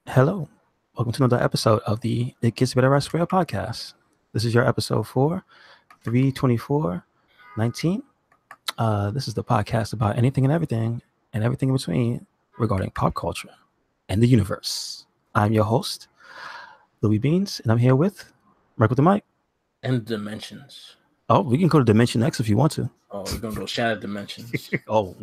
Hello, welcome to another episode of the It Gets Better at Square podcast. This is your episode 3/24/19. This is the podcast about anything and everything in between regarding pop culture and the universe. I'm your host, Louis Beans, and I'm here with Mark with the mic. And dimensions. Oh, we can go to Dimension X if you want to. Oh, we're gonna go Shattered Dimensions. Well,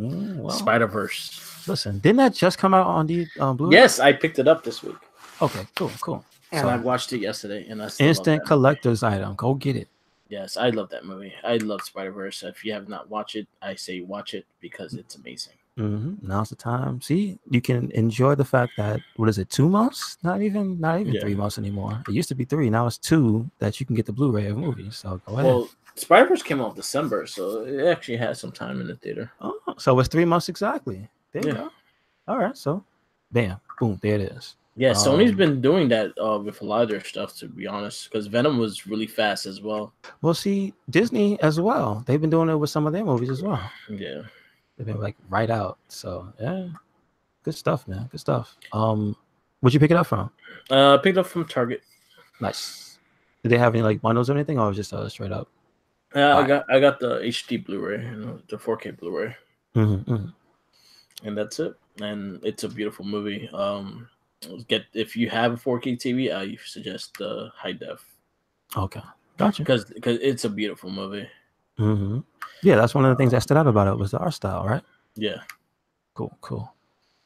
Spider-Verse. Listen, didn't that just come out on the Blu-ray? Yes, I picked it up this week. Okay, cool. And I watched it yesterday, and I still instant collector's item. Go get it. Yes, I love that movie. I love Spider-Verse. If you have not watched it, I say watch it because it's amazing. Now's the time. See, you can enjoy the fact that 2 months? Not even 3 months anymore. It used to be 3. Now it's 2 that you can get the Blu-ray of movies. So go ahead. Well, Spider-Verse came out December, so it actually has some time in the theater. Oh, so it's 3 months exactly. There you go. All right, so bam, boom, there it is. Yeah, Sony's been doing that with a lot of their stuff, to be honest, because Venom was really fast as well. Well, see, Disney as well. They've been doing it with some of their movies as well. Yeah. They've been like right out. So yeah, good stuff, man. Good stuff. Where'd you pick it up from? Picked up from Target. Nice. Did they have any like bundles or anything, or was it just straight up? I got the HD Blu-ray, the 4K Blu-ray, and that's it. And it's a beautiful movie. If you have a 4K TV, I suggest the high def. Okay, gotcha. Because it's a beautiful movie. Yeah, that's one of the things that stood out about it was the art style, right? Yeah. Cool.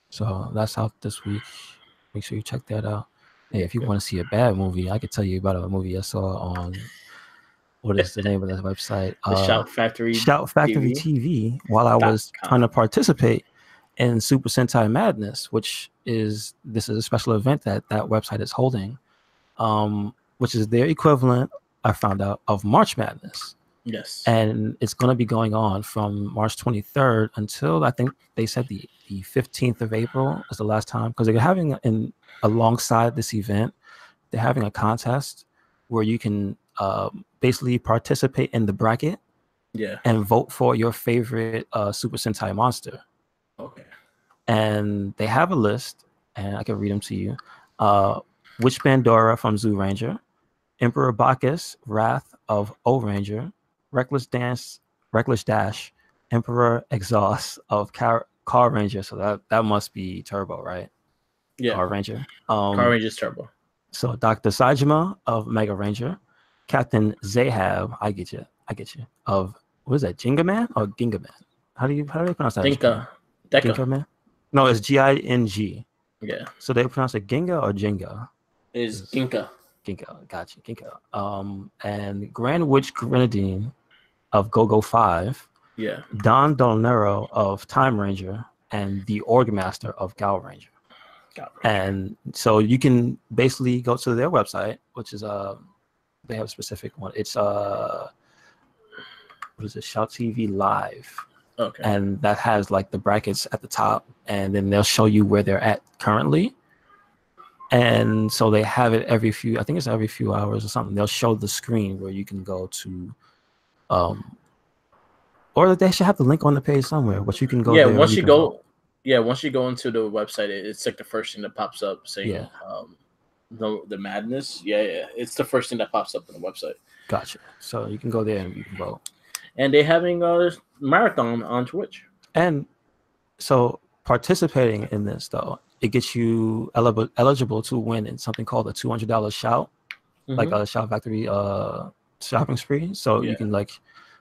So that's out this week. Make sure you check that out. Hey, if you want to see a bad movie, I could tell you about a movie I saw on. What is the name of that website? Shout Factory TV. While I was trying to participate in Super Sentai Madness, this is a special event that website is holding, which is their equivalent, I found out, of March Madness. Yes. And it's going to be going on from March 23rd until I think they said the 15th of April is the last time, because they're having alongside this event, they're having a contest where you can basically participate in the bracket and vote for your favorite Super Sentai monster. Okay. And they have a list, and I can read them to you. Witch Pandora from Zoo Ranger, Emperor Bacchus, Wrath of O Ranger, Reckless Dash, Emperor Exhaust of Car Ranger. So that must be Turbo, right? Yeah. Car Ranger. Car Ranger's Turbo. So Dr. Saejima of Mega Ranger, Captain Zahab, I get you. Of what is that? Ginga Man or Ginga Man? How do you pronounce that? Ginga Man? No, it's G-I-N-G. Yeah. So they pronounce it Ginga or Jenga? It's Ginka. Gotcha. Ginka. And Grand Witch Grenadine of Go-Go 5. Yeah. Don Dolnero of Time Ranger, and the Org Master of Gal Ranger. And so you can basically go to their website, which is they have a specific one. It's what is it? Shout TV Live. Okay. And that has like the brackets at the top, and then they'll show you where they're at currently. And so they have it every few hours or something. They'll show the screen where you can go to, or they should have the link on the page somewhere, but you can go. Yeah, there once you go into the website, it's like the first thing that pops up saying, the madness. Yeah, it's the first thing that pops up on the website. Gotcha. So you can go there and you can vote. And they're having a marathon on Twitch. And so participating in this, though, it gets you eligible to win in something called a $200 shout, like a Shout Factory shopping spree. So you can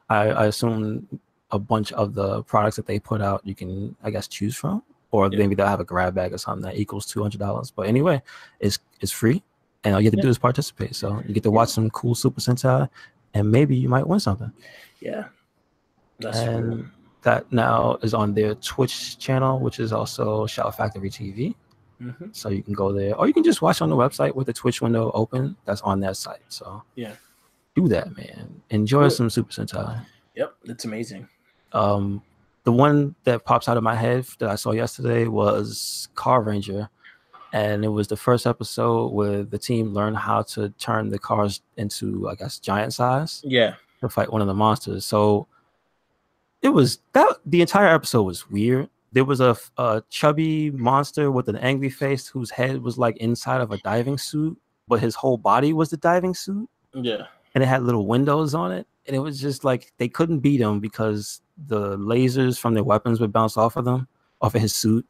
I assume a bunch of the products that they put out, you can, I guess, choose from, or maybe they'll have a grab bag or something that equals $200. But anyway, it's free, and all you have to do is participate. So you get to watch some cool Super Sentai, and maybe you might win something. Yeah, that's cool. That now is on their Twitch channel, which is also Shout Factory TV. So you can go there, or you can just watch on the website with the Twitch window open. That's on that site. So do that, man. Enjoy some Super Sentai. Yep, it's amazing. The one that pops out of my head that I saw yesterday was Car Ranger, and it was the first episode where the team learned how to turn the cars into, I guess, giant size. Yeah, to fight one of the monsters. So it was that the entire episode was weird. there was a chubby monster with an angry face whose head was like inside of a diving suit, but his whole body was the diving suit. Yeah. And it had little windows on it. And it was just like they couldn't beat him because the lasers from their weapons would bounce off of his suit.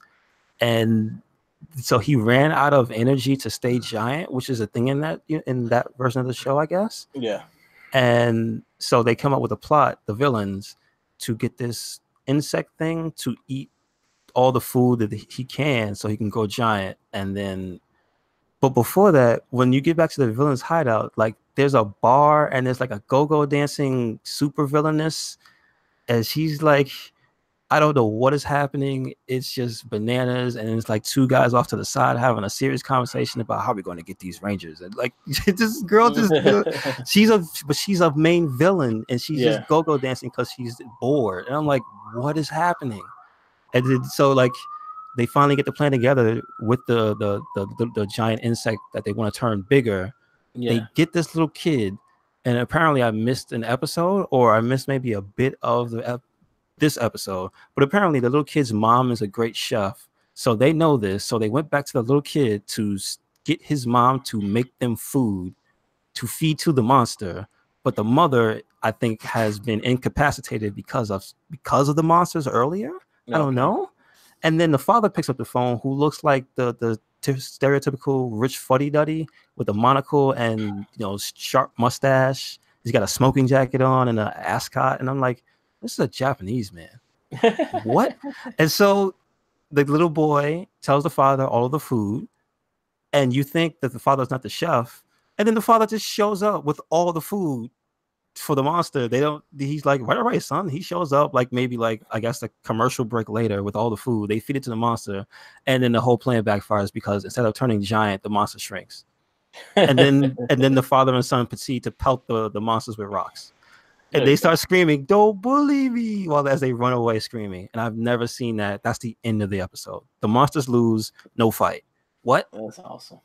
And so he ran out of energy to stay giant, which is a thing in that version of the show, I guess. Yeah. And so they come up with a plot, the villains, to get this insect thing to eat all the food that he can so he can go giant. And then, but before that, when you get back to the villain's hideout, like there's a bar and there's like a go-go dancing super villainess, and she's like, I don't know what is happening. It's just bananas, and it's like two guys off to the side having a serious conversation about how we're going to get these rangers. And like this girl she's a main villain, and she's just go-go dancing because she's bored. And I'm like, what is happening? And then, so like they finally get the plan together with the giant insect that they want to turn bigger. They get this little kid, and apparently I missed an episode, or I missed maybe a bit of this episode, but apparently the little kid's mom is a great chef, so they know this. So they went back to the little kid to get his mom to make them food to feed to the monster, but the mother, I think, has been incapacitated because of the monsters earlier. I don't know. And then the father picks up the phone, who looks like the stereotypical rich fuddy-duddy with a monocle and sharp mustache. He's got a smoking jacket on and an ascot, and I'm like, this is a Japanese man. What? And so the little boy tells the father all of the food, and you think that the father's not the chef, and then the father just shows up with all the food for the monster. He's like, right, all right, son. He shows up like maybe like, I guess, the commercial break later with all the food. They feed it to the monster, and then the whole plan backfires because instead of turning giant, the monster shrinks. And then the father and son proceed to pelt the monsters with rocks. And they start screaming, "Don't bully me!" as they run away screaming. And I've never seen that. That's the end of the episode. The monsters lose, no fight. What? That's awesome.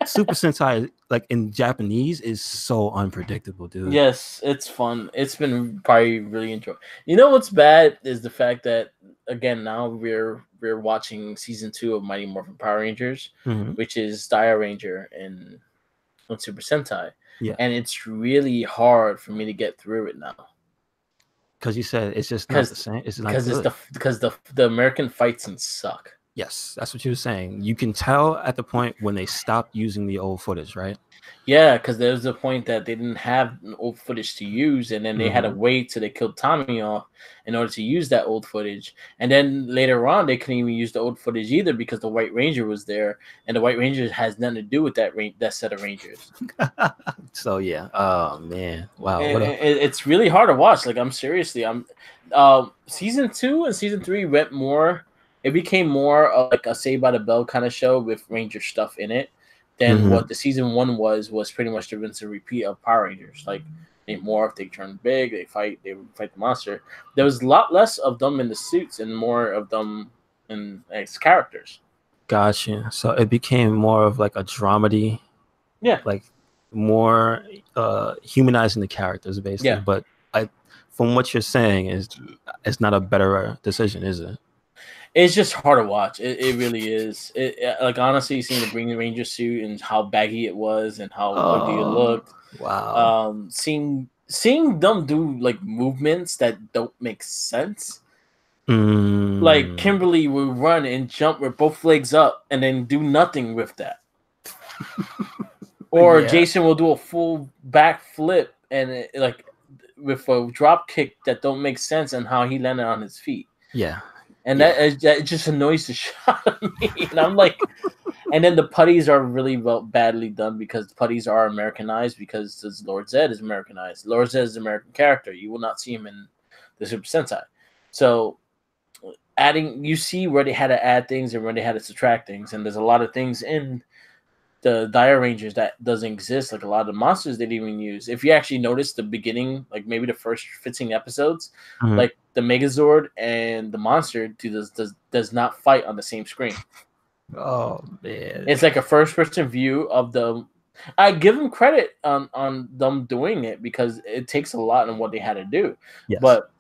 Super Sentai, like in Japanese, is so unpredictable, dude. Yes, it's fun. It's been probably really enjoyable. You know what's bad is the fact that, again, now we're watching season 2 of Mighty Morphin Power Rangers, which is Dire Ranger and Super Sentai. Yeah. And it's really hard for me to get through it now. Because you said it's just not the same. It's not because the American fight scenes suck. Yes, that's what you were saying. You can tell at the point when they stopped using the old footage, right? Yeah, because there was a point that they didn't have old footage to use, and then they had to wait till they killed Tommy off in order to use that old footage. And then later on, they couldn't even use the old footage either because the White Ranger was there, and the White Ranger has nothing to do with that set of Rangers. So yeah, oh man, wow, it's really hard to watch. Like, I'm season 2 and season 3 went more. It became more of like a Saved by the Bell kind of show with Ranger stuff in it than what the season 1 was pretty much the rinse and repeat of Power Rangers. Like, they morph, they turn big, they fight the monster. There was a lot less of them in the suits and more of them as characters. Gotcha. So it became more of like a dramedy. Yeah. Like more humanizing the characters, basically. Yeah. But from what you're saying, it's not a better decision, is it? It's just hard to watch. It really is. Like, honestly, seeing the Green Ranger suit and how baggy it was and how ugly it looked. Wow. Seeing them do like movements that don't make sense. Like, Kimberly will run and jump with both legs up and then do nothing with that. Or Jason will do a full back flip and like with a drop kick that don't make sense and how he landed on his feet. Yeah. And that just annoys the shit out of me. And I'm like, and then the putties are really badly done because the putties are Americanized because Lord Zed is Americanized. Lord Zed is an American character. You will not see him in the Super Sentai. So you see where they had to add things and where they had to subtract things. And there's a lot of things in the Dire Rangers that doesn't exist. Like, a lot of the monsters they didn't even use. If you actually notice the beginning, like maybe the first 15 episodes, like the Megazord and the monster does not fight on the same screen. Oh man, it's like a first person view of the. I give them credit on them doing it because it takes a lot on what they had to do. Yes. But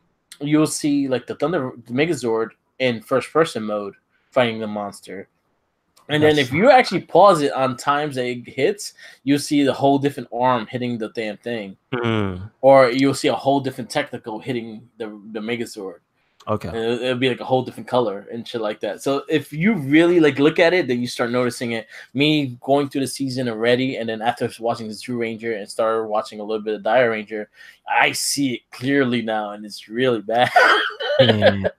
you'll see like the Megazord in first person mode fighting the monster. And then if you actually pause it on times that it hits, you'll see the whole different arm hitting the damn thing. Or you'll see a whole different technical hitting the Megazord. Okay. And it'll be like a whole different color and shit like that. So if you really like look at it, then you start noticing it. Me going through the season already, and then after watching the Zoo Ranger and started watching a little bit of Dire Ranger, I see it clearly now, and it's really bad. Yeah,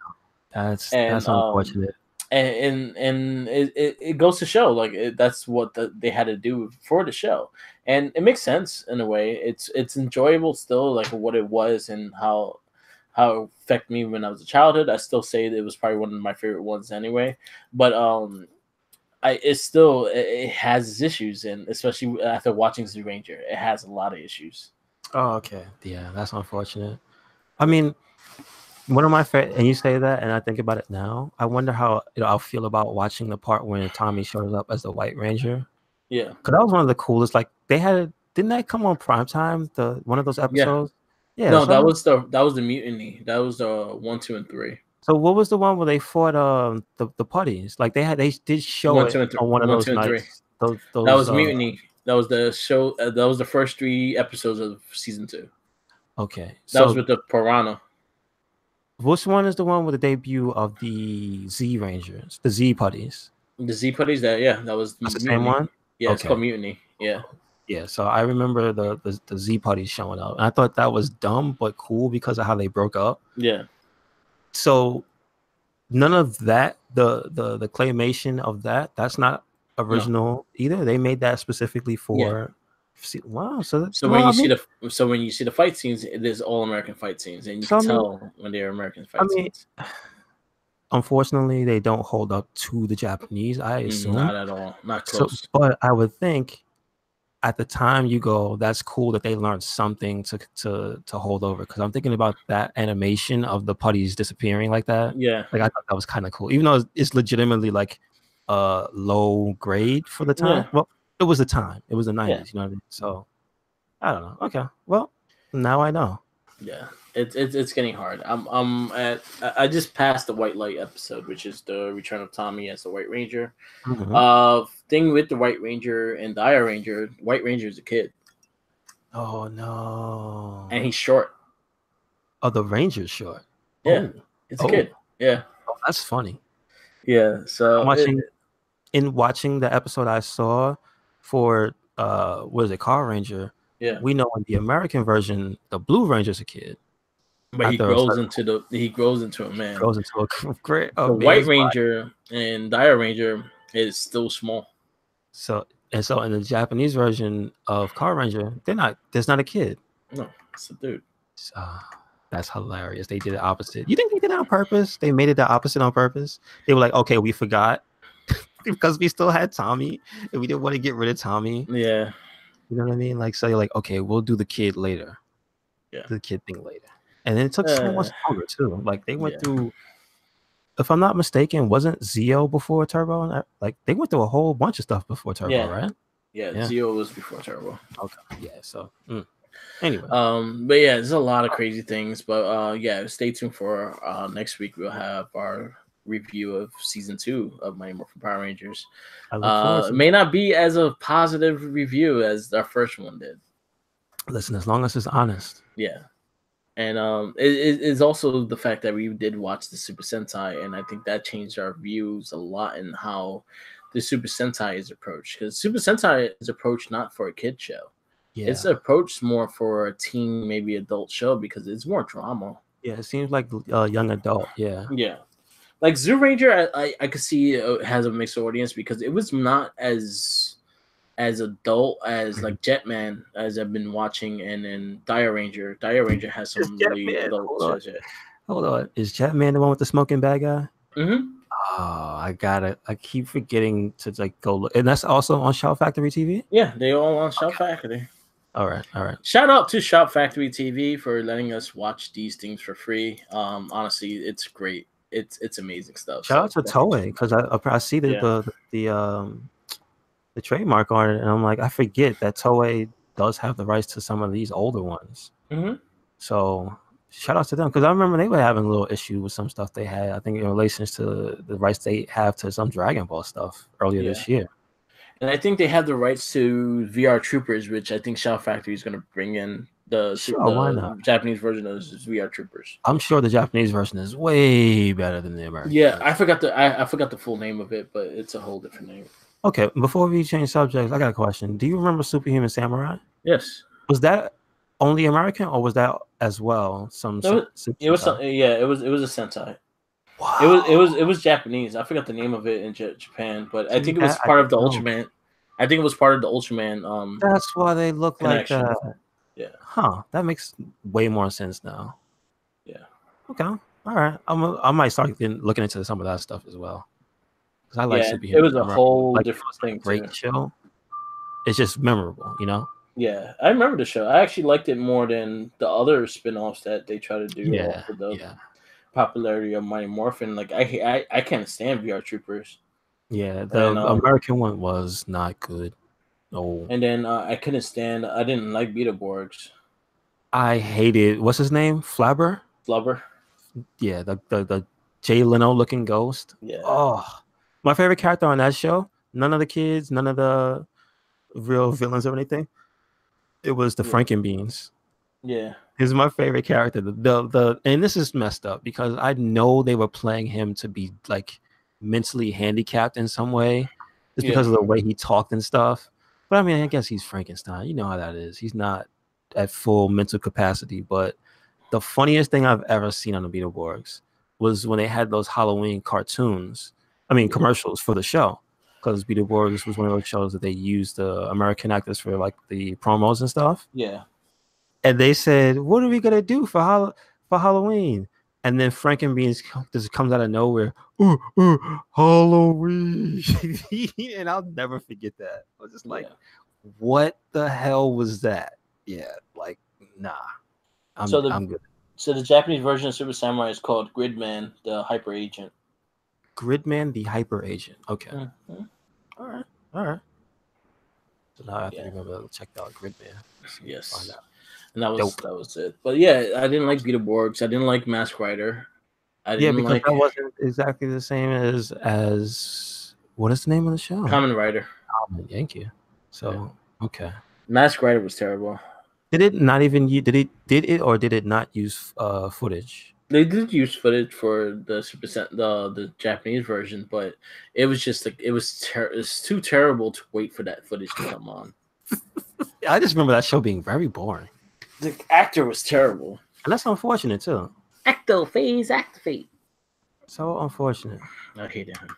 that's unfortunate. And it goes to show like that's what they had to do for the show, and it makes sense in a way. It's enjoyable still, like what it was and how it affected me when I was a childhood. I still say that it was probably one of my favorite ones anyway, but it has its issues, and especially after watching Zoo Ranger, it has a lot of issues. Oh, okay, yeah, that's unfortunate. I mean, one of my favorite, and you say that, and I think about it now. I wonder how I'll feel about watching the part when Tommy shows up as the White Ranger. Yeah, because that was one of the coolest. Like didn't that come on primetime? One of those episodes. Yeah. No, that was the Mutiny. That was the 1, 2, and 3. So what was the one where they fought the putties? Like they did show 1, it 2, and 3. on one of 1, those 2, and 3. nights. Those that was Mutiny. That was the show. That was the first 3 episodes of season 2. Okay, that was with the Piranha. Which one is the one with the debut of the Z Rangers, the Z putties? The Z putties. That was the same one. Yeah, okay. It's called Mutiny. Yeah. Yeah, so I remember the Z putties showing up, and I thought that was dumb but cool because of how they broke up. Yeah. So none of that, the claymation of that's not original either. They made that specifically for. Wow. So when you see the fight scenes, it is all American fight scenes, and you can tell when they're American fight scenes. Unfortunately, they don't hold up to the Japanese, I assume. Not at all. Not close. So, but I would think at the time you go, that's cool that they learned something to hold over. Because I'm thinking about that animation of the putties disappearing like that. Yeah. Like I thought that was kind of cool, even though it's legitimately like low grade for the time. Yeah. Well, it was the time. It was the 90s. Yeah. You know what I mean? So I don't know. Okay. Well, now I know. Yeah. It's getting hard. I just passed the White Light episode, which is the return of Tommy as the White Ranger. Mm-hmm. Thing with the White Ranger and Dire Ranger, White Ranger is a kid. Oh no! And he's short. Oh, the Ranger's short. Yeah, it's a kid. Yeah, that's funny. Yeah. So watching the episode I saw for what is it, Car Ranger? Yeah, we know in the American version, the Blue Ranger's a kid. But he grows into a man. Grows into a great. The White Ranger and Dire Ranger is still small. So in the Japanese version of Car Ranger, there's not a kid. No, it's a dude. That's hilarious. They did the opposite. You think they did it on purpose? They made it the opposite on purpose. They were like, okay, we forgot because we still had Tommy and we didn't want to get rid of Tommy. Yeah. You know what I mean? Like, so you're like, okay, we'll do the kid later. Yeah. The kid thing later. And then it took so much longer too. Like they went through, if I'm not mistaken, wasn't Zeo before Turbo? Like they went through a whole bunch of stuff before Turbo, right? Yeah, Zeo was before Turbo. Okay. Yeah. So anyway. But yeah, there's a lot of crazy things. But stay tuned for next week. We'll have our review of season 2 of Mighty Morphin Power Rangers. It may not be as a positive review as our first one did. Listen, as long as it's honest. Yeah. And it is also the fact that we did watch the Super Sentai, and I think that changed our views a lot in how the Super Sentai is approached. Because Super Sentai is approached not for a kid show. Yeah. It's approached more for a teen, maybe adult show because it's more drama. Yeah, it seems like young adult. Yeah. Yeah. Like Zoo Ranger, I could see it has a mixed audience because it was not as adult as like Jetman as I've been watching, and then Dire Ranger. Dire Ranger has some really adult shit. Hold on, is Jetman the one with the smoking bad guy? Mm-hmm. Oh, I keep forgetting to like go look, and that's also on Shout Factory TV. Yeah, they all on Shout Factory. All right. Shout out to Shout Factory TV for letting us watch these things for free. Honestly, it's great. It's amazing stuff. Shout out to Toei because I see the trademark on it, and I'm like, I forget that Toei does have the rights to some of these older ones. Mm-hmm. So shout out to them, because I remember they were having a little issue with some stuff they had. I think in relation to the rights they have to some Dragon Ball stuff earlier this year. And I think they have the rights to VR Troopers, which I think Shout Factory is going to bring in the Japanese version of VR Troopers. I'm sure the Japanese version is way better than the American. Yeah, version. I forgot the full name of it, but it's a whole different name. Okay, before we change subjects, I got a question. Do you remember Superhuman Samurai? Yes. Was that only American, or was that as well it was a Sentai. Wow. It was Japanese. I forgot the name of it in Japan, but I think it was part of the Ultraman. I think it was part of the Ultraman. That's why they look connection. Like that. Yeah. Huh. That makes way more sense now. Yeah. Okay. All right. I might start looking into some of that stuff as well. Because I like Superhuman. It was a whole different thing. Great show. It's just memorable, you know. Yeah, I remember the show. I actually liked it more than the other spin-offs that they try to do. For the popularity of Mighty Morphin. Like I can't stand VR Troopers. Yeah, the American one was not good. Oh. And then I couldn't stand. I didn't like Beetleborgs. I hated. What's his name? Flubber. Yeah, the Jay Leno looking ghost. Yeah. Oh, my favorite character on that show. None of the kids. None of the real villains or anything. It was the Frankenbeans. Yeah. He's my favorite character. And this is messed up because I know they were playing him to be like mentally handicapped in some way, just because of the way he talked and stuff. But I mean, I guess he's Frankenstein. You know how that is. He's not at full mental capacity. But the funniest thing I've ever seen on the Beetleborgs was when they had those Halloween cartoons. I mean, commercials for the show. Because Beetleborgs was one of those shows that they used American actors for like the promos and stuff. Yeah. And they said, "What are we gonna do for Halloween?" And then Frankenbeans just comes out of nowhere. Halloween, and I'll never forget that. I was just like, "What the hell was that?" Yeah, like, nah. I'm good. So the Japanese version of Super Samurai is called Gridman, the Hyper Agent. Gridman, the Hyper Agent. Okay. Mm-hmm. All right. So now I have to remember to check out Gridman. Yes. Find out. And that was it. But yeah, I didn't like Beetleborgs. I didn't like Mask Rider. Because that wasn't exactly the same as what is the name of the show? Kamen Rider. Thank you. So okay. Mask Rider was terrible. Did it not even did it or did it not use footage? They did use footage for the Japanese version, but it was just like it's too terrible to wait for that footage to come on. I just remember that show being very boring. The actor was terrible. And that's unfortunate too. Activate. So unfortunate. I hated him.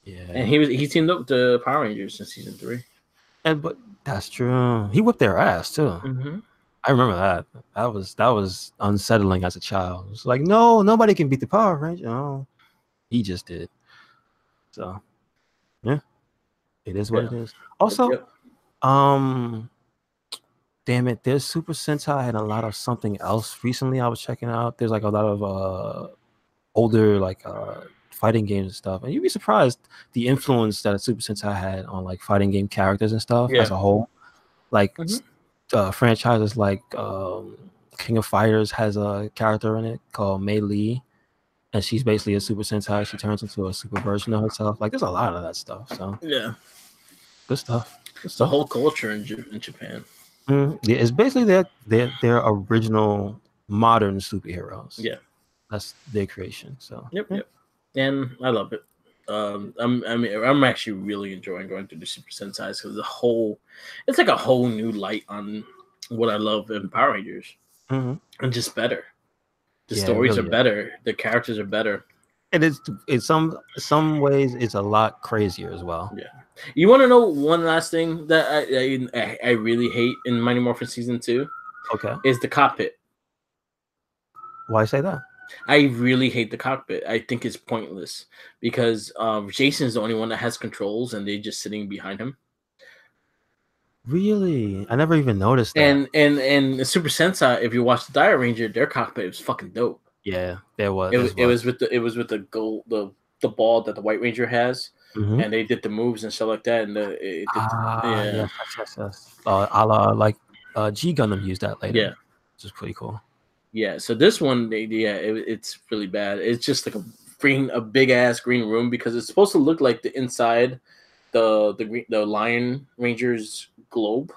Yeah. And he teamed up with the Power Rangers in season 3. But that's true. He whipped their ass too. Mm-hmm. I remember that. That was unsettling as a child. It was like, no, nobody can beat the Power Rangers. No, he just did. So, yeah, it is what it is. Also, damn it, there's Super Sentai and a lot of something else recently I was checking out. There's like a lot of older like fighting games and stuff, and you'd be surprised the influence that a Super Sentai had on like fighting game characters and stuff as a whole. Like franchises like King of Fighters has a character in it called Mei Li, and she's basically a Super Sentai. She turns into a super version of herself. Like there's a lot of that stuff. So good stuff. It's the whole culture in Japan. Yeah, it's basically their original modern superheroes. Yeah, that's their creation. So yep, and I love it. I'm actually really enjoying going through the Super Sentais because it's like a whole new light on what I love in Power Rangers, and just better. The stories are better. The characters are better. And it's in some ways it's a lot crazier as well. Yeah. You want to know one last thing that I really hate in Mighty Morphin season 2? Okay. Is the cockpit. Why say that? I really hate the cockpit. I think it's pointless because Jason's the only one that has controls and they're just sitting behind him. Really? I never even noticed that. And the Super Sentai, if you watch the Dire Ranger, their cockpit was fucking dope. Yeah, there was. It was with the gold the ball that the White Ranger has, and they did the moves and stuff like that. And yes. A la like G Gundam used that later. Yeah, which is pretty cool. Yeah, so this one, it's really bad. It's just like a big ass green room because it's supposed to look like the inside the Lion Ranger's globe.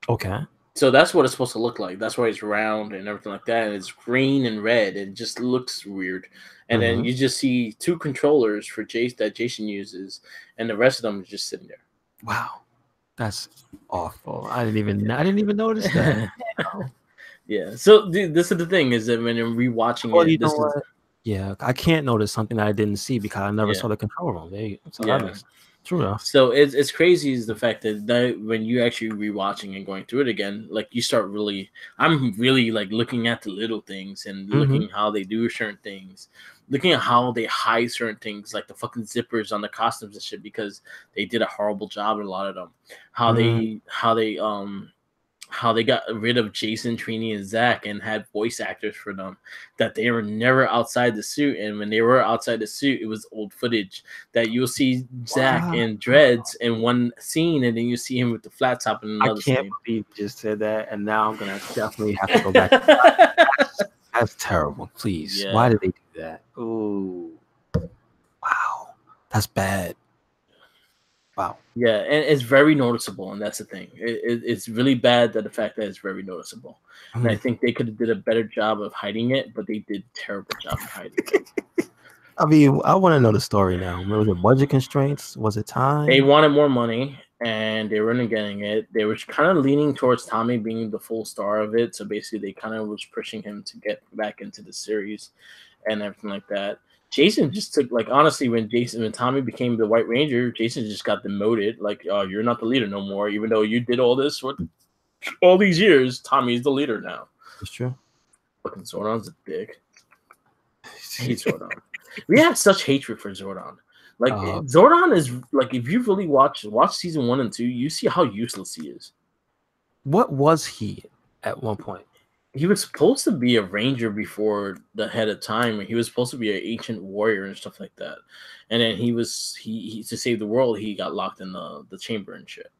Okay. So that's what it's supposed to look like. That's why it's round and everything like that. And it's green and red. It just looks weird. And then you just see 2 controllers for that Jason uses, and the rest of them is just sitting there. Wow, that's awful. I didn't even notice that. Yeah. So this is the thing is that when you're rewatching it, yeah, I can't notice something that I didn't see because I never saw the control room. So that is true enough. So it's crazy is the fact that when you actually rewatching and going through it again, like you start I'm really like looking at the little things and looking how they do certain things, looking at how they hide certain things, like the fucking zippers on the costumes and shit, because they did a horrible job in a lot of them. How they got rid of Jason, Trini, and Zach and had voice actors for them, that they were never outside the suit. And when they were outside the suit, it was old footage that you'll see Zach in dreads in one scene, and then you see him with the flat top in another scene. I can't believe you just said that, and now I'm going to definitely have to go back. That's terrible. Please. Yeah. Why did they do that? Ooh. Wow. That's bad. Wow. Yeah, and it's very noticeable, and that's the thing. It's really bad that the fact that it's very noticeable. And I think they could have did a better job of hiding it, but they did a terrible job of hiding it. I mean, I want to know the story now. Was it budget constraints? Was it time? They wanted more money, and they weren't getting it. They were kind of leaning towards Tommy being the full star of it. So basically, they kind of was pushing him to get back into the series and everything like that. Jason just took, like, honestly, when Tommy became the White Ranger, Jason just got demoted. Like, oh, you're not the leader no more, even though you did all this for all these years. Tommy's the leader now. That's true. Fucking Zordon's a dick. I hate Zordon. We have such hatred for Zordon. Like, Zordon is, like, if you really watch season 1 and 2, you see how useless he is. What was he at one point? He was supposed to be a ranger before the head of time. He was supposed to be an ancient warrior and stuff like that. And then he to save the world, he got locked in the chamber and shit.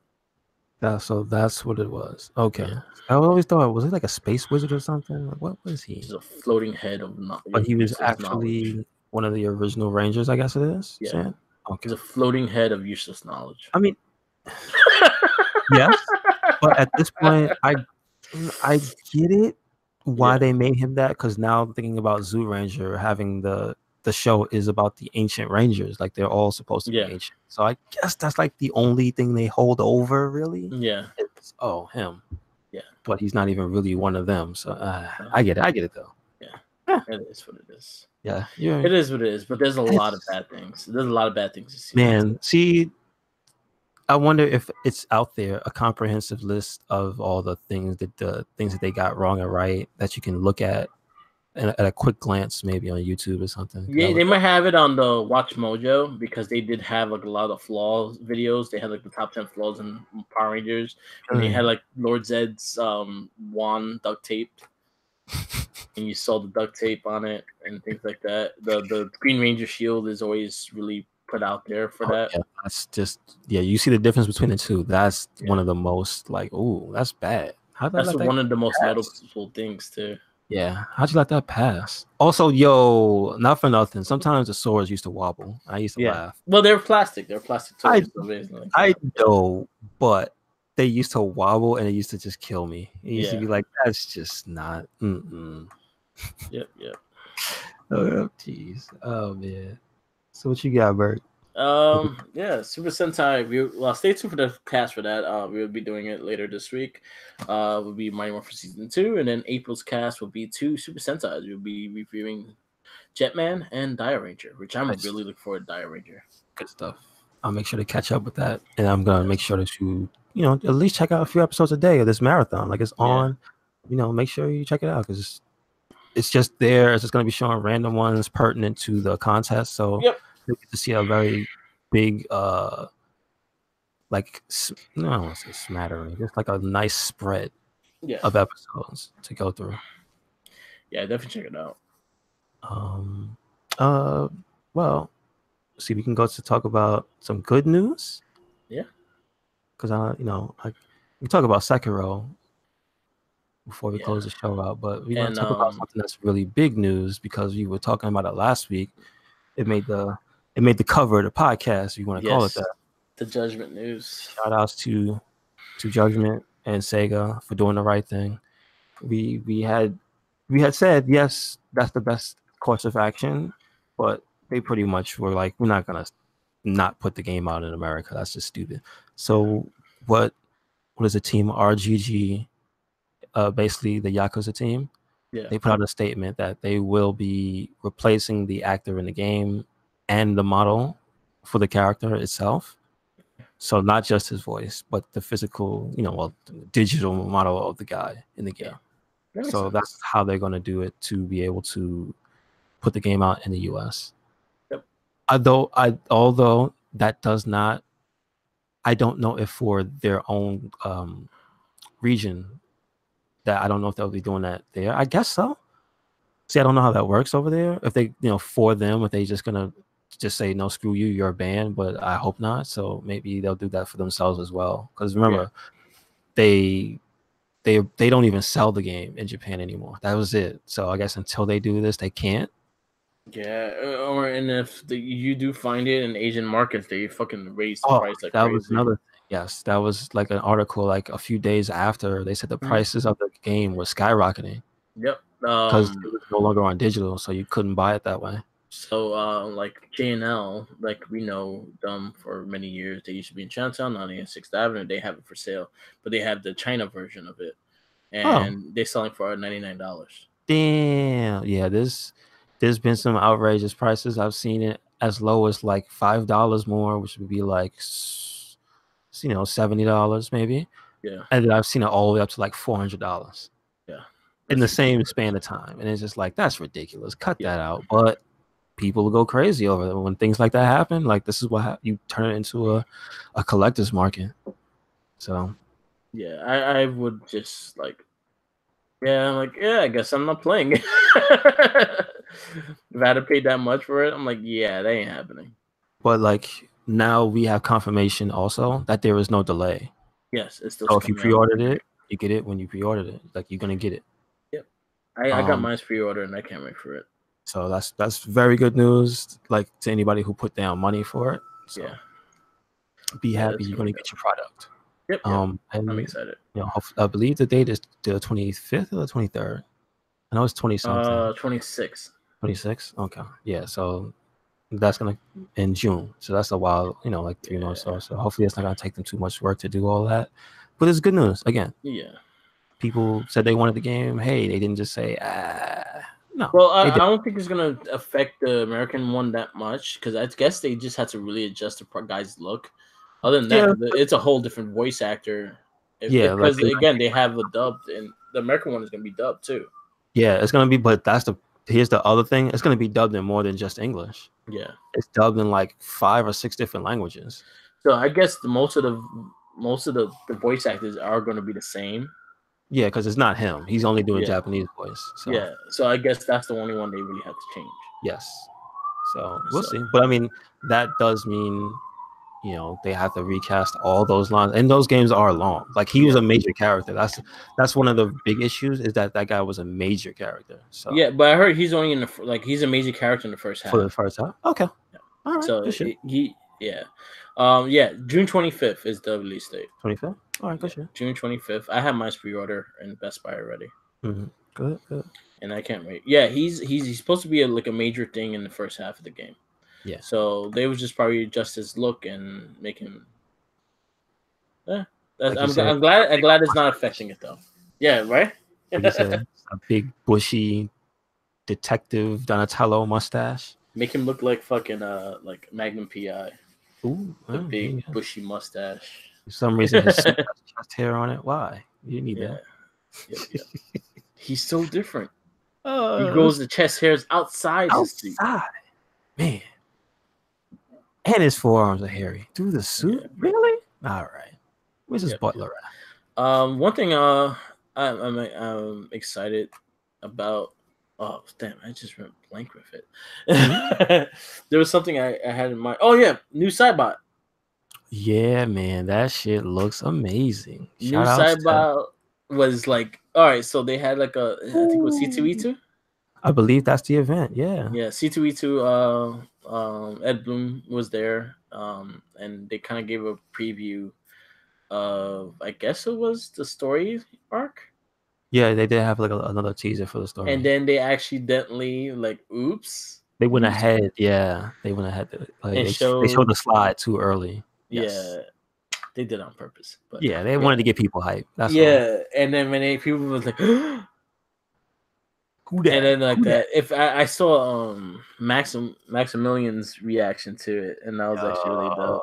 So that's what it was. Okay. Yeah. I always thought, was he like a space wizard or something? Like, what was he? He's a floating head of knowledge. But he was actually one of the original Rangers, I guess it is. Yeah. Okay. He's a floating head of useless knowledge. I mean, yes. But at this point, I get it why they made him that, because now thinking about Zoo Ranger, having the show is about the ancient Rangers, like they're all supposed to be ancient. So I guess that's like the only thing they hold over, really. Yeah. It's, him. Yeah. But he's not even really one of them. So I get it though. Yeah. It is what it is. Yeah. It is what it is. But there's a lot of bad things. There's a lot of bad things to see. Man, see, I wonder if it's out there, a comprehensive list of all the things that they got wrong and right that you can look at at a quick glance, maybe on YouTube or something. Yeah, they might have it on the Watch Mojo, because they did have like a lot of flaws videos. They had like the top 10 flaws in Power Rangers, and they had like Lord Zed's wand duct tape, and you saw the duct tape on it and things like that. The Green Ranger shield is always really put out there for that. Yeah, that's just you see the difference between the two. That's one of the most like, ooh, that's bad. That's one of the most noticeable things too. Yeah, how'd you let that pass? Also, not for nothing, sometimes the swords used to wobble. I used to laugh. Well, they're plastic. They're plastic swords. I know, but they used to wobble, and it used to just kill me. It used to be like, that's just not. Yep. Oh, jeez. Oh man. So what you got, Bert? Super Sentai. Stay tuned for the cast for that. We'll be doing it later this week. Will be Mighty Morphin season 2, and then April's cast will be 2 Super Sentai. We'll be reviewing Jetman and Dire Ranger, which I'm really looking forward to. Dire Ranger, good stuff. I'll make sure to catch up with that, and I'm gonna make sure that you at least check out a few episodes a day of this marathon. Like, it's on. Make sure you check it out, because it's just there. It's just gonna be showing random ones pertinent to the contest. So. Yep. You get to see a very big, I don't want to say smattering, just like a nice spread of episodes to go through. Yeah, definitely check it out. Well, see, we can go to talk about some good news. Yeah. Because we talk about Sekiro, before we close the show out. But we want And to talk about something that's really big news because we were talking about it last week. It made the cover of the podcast. If you want to call it that. The Judgment news. Shout outs to Judgment and Sega for doing the right thing. We had said yes, that's the best course of action, but they pretty much were like, we're not gonna not put the game out in America. That's just stupid. So what is the team RGG? Basically the Yakuza team. Yeah. They put out a statement that they will be replacing the actor in the game and the model for the character itself. So not just his voice, but the physical, the digital model of the guy in the game. Yeah, so that's how they're going to do it to be able to put the game out in the US. Yep. Although that does not, I don't know if for their own region, that I don't know if they'll be doing that there. I guess so. See, I don't know how that works over there. If they, for them, if they just gonna just say no, screw you, you're banned. But I hope not. So maybe they'll do that for themselves as well. Because remember, they don't even sell the game in Japan anymore. That was it. So I guess until they do this, they can't. Yeah, and if you do find it in Asian markets, they fucking raise the price like that crazy. Was another thing. Yes, that was like an article like a few days after they said the prices of the game were skyrocketing. Yep. Because it was no longer on digital, so you couldn't buy it that way. So, like J&L, like we know them for many years. They used to be in Chinatown, not in 6th Avenue. They have it for sale, but they have the China version of it, and they're selling for $99. Damn. Yeah, there's been some outrageous prices. I've seen it as low as like $5 more, which would be like, $70 maybe. Yeah. And then I've seen it all the way up to like $400. Yeah. In the same span of time. And it's just like, that's ridiculous. Cut that out. But people will go crazy over it when things like that happen. Like, this is what you turn it into a collector's market. So yeah, I would just like, I guess I'm not playing. If I had to pay that much for it, I'm like, yeah, that ain't happening. But like, now we have confirmation also that there is no delay. Yes, it's still. So if you pre-ordered it, you get it when you pre-ordered it. Like, you're gonna get it. Yep, I got mine pre-ordered and I can't wait for it. So that's very good news. Like, to anybody who put down money for it. So be happy you're gonna get your product. Yep. And I'm excited. I believe the date is the 25th or the 23rd. I know it's 20 something. 26. 26. Okay. Yeah. So that's gonna in June. So that's a while. Like 3 months or so. Hopefully, it's not gonna take them too much work to do all that. But it's good news again. Yeah. People said they wanted the game. Hey, they didn't just say no. Well, I don't think it's gonna affect the American one that much because I guess they just had to really adjust the guy's look. Other than that, it's a whole different voice actor. Because they have the dubbed, and the American one is gonna be dubbed too. Yeah, it's gonna be. But here's the other thing. It's gonna be dubbed in more than just English. Yeah, it's dubbed in like 5 or 6 different languages. So I guess most of the voice actors are gonna be the same. Yeah, because it's not him. He's only doing Japanese voice. So. Yeah, so I guess that's the only one they really have to change. Yes. So we'll see. But I mean, that does mean, they have to recast all those lines. And those games are long. Like, he was a major character. That's one of the big issues is that guy was a major character. So yeah, but I heard he's only in he's a major character in the first half. For the first half? Okay. Yeah. All right. So June 25th is the release date. 25th? All right, good shit. June 25th. I have my pre-order in Best Buy already. Mm-hmm. Good. And I can't wait. Yeah, he's supposed to be a major thing in the first half of the game. Yeah. So they would just probably adjust his look and make him. I'm glad it's not affecting it though. Yeah, right. Like you said, a big bushy detective Donatello mustache. Make him look like fucking like Magnum PI. Ooh, the big bushy mustache. For some reason, his suit has chest hair on it. Why? You didn't need that. Yep. He's so different. He grows the chest hairs outside his suit. Man. And his forearms are hairy. Through the suit? Yeah. Really? All right. Where's his butler at? One thing I'm excited about. Oh, damn. I just went blank with it. There was something I had in mind. Oh, yeah. New Sidebot. Yeah, man. That shit looks amazing. New Sidebot was like, All right, so they had like I think it was C2E2. I believe that's the event. Yeah. Yeah, C2E2. Ed Bloom was there, and they kind of gave a preview of, I guess it was the story arc. Yeah, they did have like another teaser for the story. And then they accidentally oops. They went ahead. Yeah, they went ahead. They showed the slide too early. Yeah, they did it on purpose. But yeah, they wanted to get people hyped. That's all. And then when people was like, who that? And then like that, if I saw Maximilian's reaction to it, and that was actually really dope.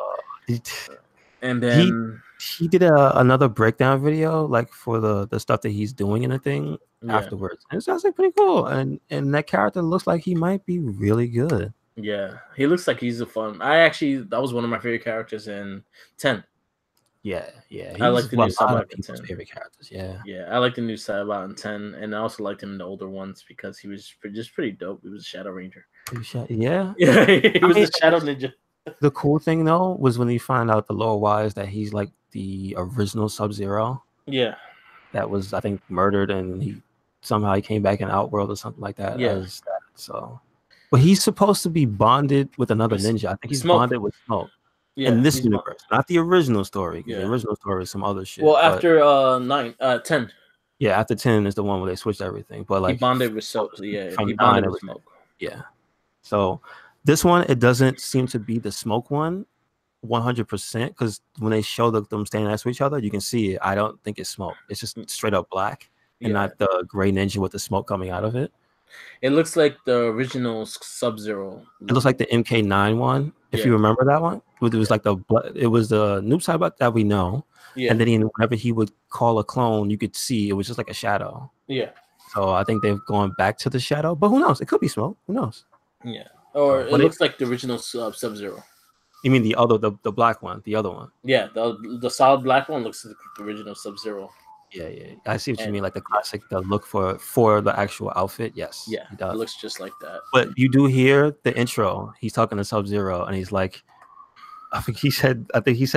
And then he did another breakdown video like for the stuff that he's doing in the thing afterwards. And it sounds like pretty cool. And that character looks like he might be really good. Yeah, he looks like he's a fun. That was one of my favorite characters in 10. Yeah. I like the new Saibot in 10. Favorite characters. Yeah, I like the new Saibot in 10, and I also liked him in the older ones because he was just pretty dope. He was a Shadow Ranger. Yeah, he was a Shadow Ninja. The cool thing though was when you find out the lore wise that he's like the original Sub-Zero. Yeah, that was I think murdered, and he somehow came back in Outworld or something like that. Yeah. So, but he's supposed to be bonded with another ninja. I think he's bonded with Smoke. Yeah, in this universe, not the original story. Yeah. The original story is some other shit. Well, after 10. Yeah, after 10 is the one where they switched everything. But like he bonded with Smoke. Yeah, he bonded with Smoke. Yeah. So this one, it doesn't seem to be the Smoke one 100% because when they show them standing next to each other, you can see it. I don't think it's Smoke. It's just straight up black and not the gray ninja with the smoke coming out of it. It looks like the original Sub-Zero. It looks like the MK9 one, if you remember that one. It was like the Noob Saibot that we know. Yeah. And then whenever he would call a clone, you could see it was just like a shadow. Yeah. So I think they've gone back to the shadow, but who knows? It could be Smoke. Who knows? Yeah. Or it looks like the original Sub-Zero. You mean the black one, the other one? Yeah, the solid black one looks like the original Sub-Zero. Yeah. I see what you mean, like the classic, the look for the actual outfit. Yes. Yeah, it looks just like that. But you do hear the intro. He's talking to Sub-Zero, and he's like, I think he said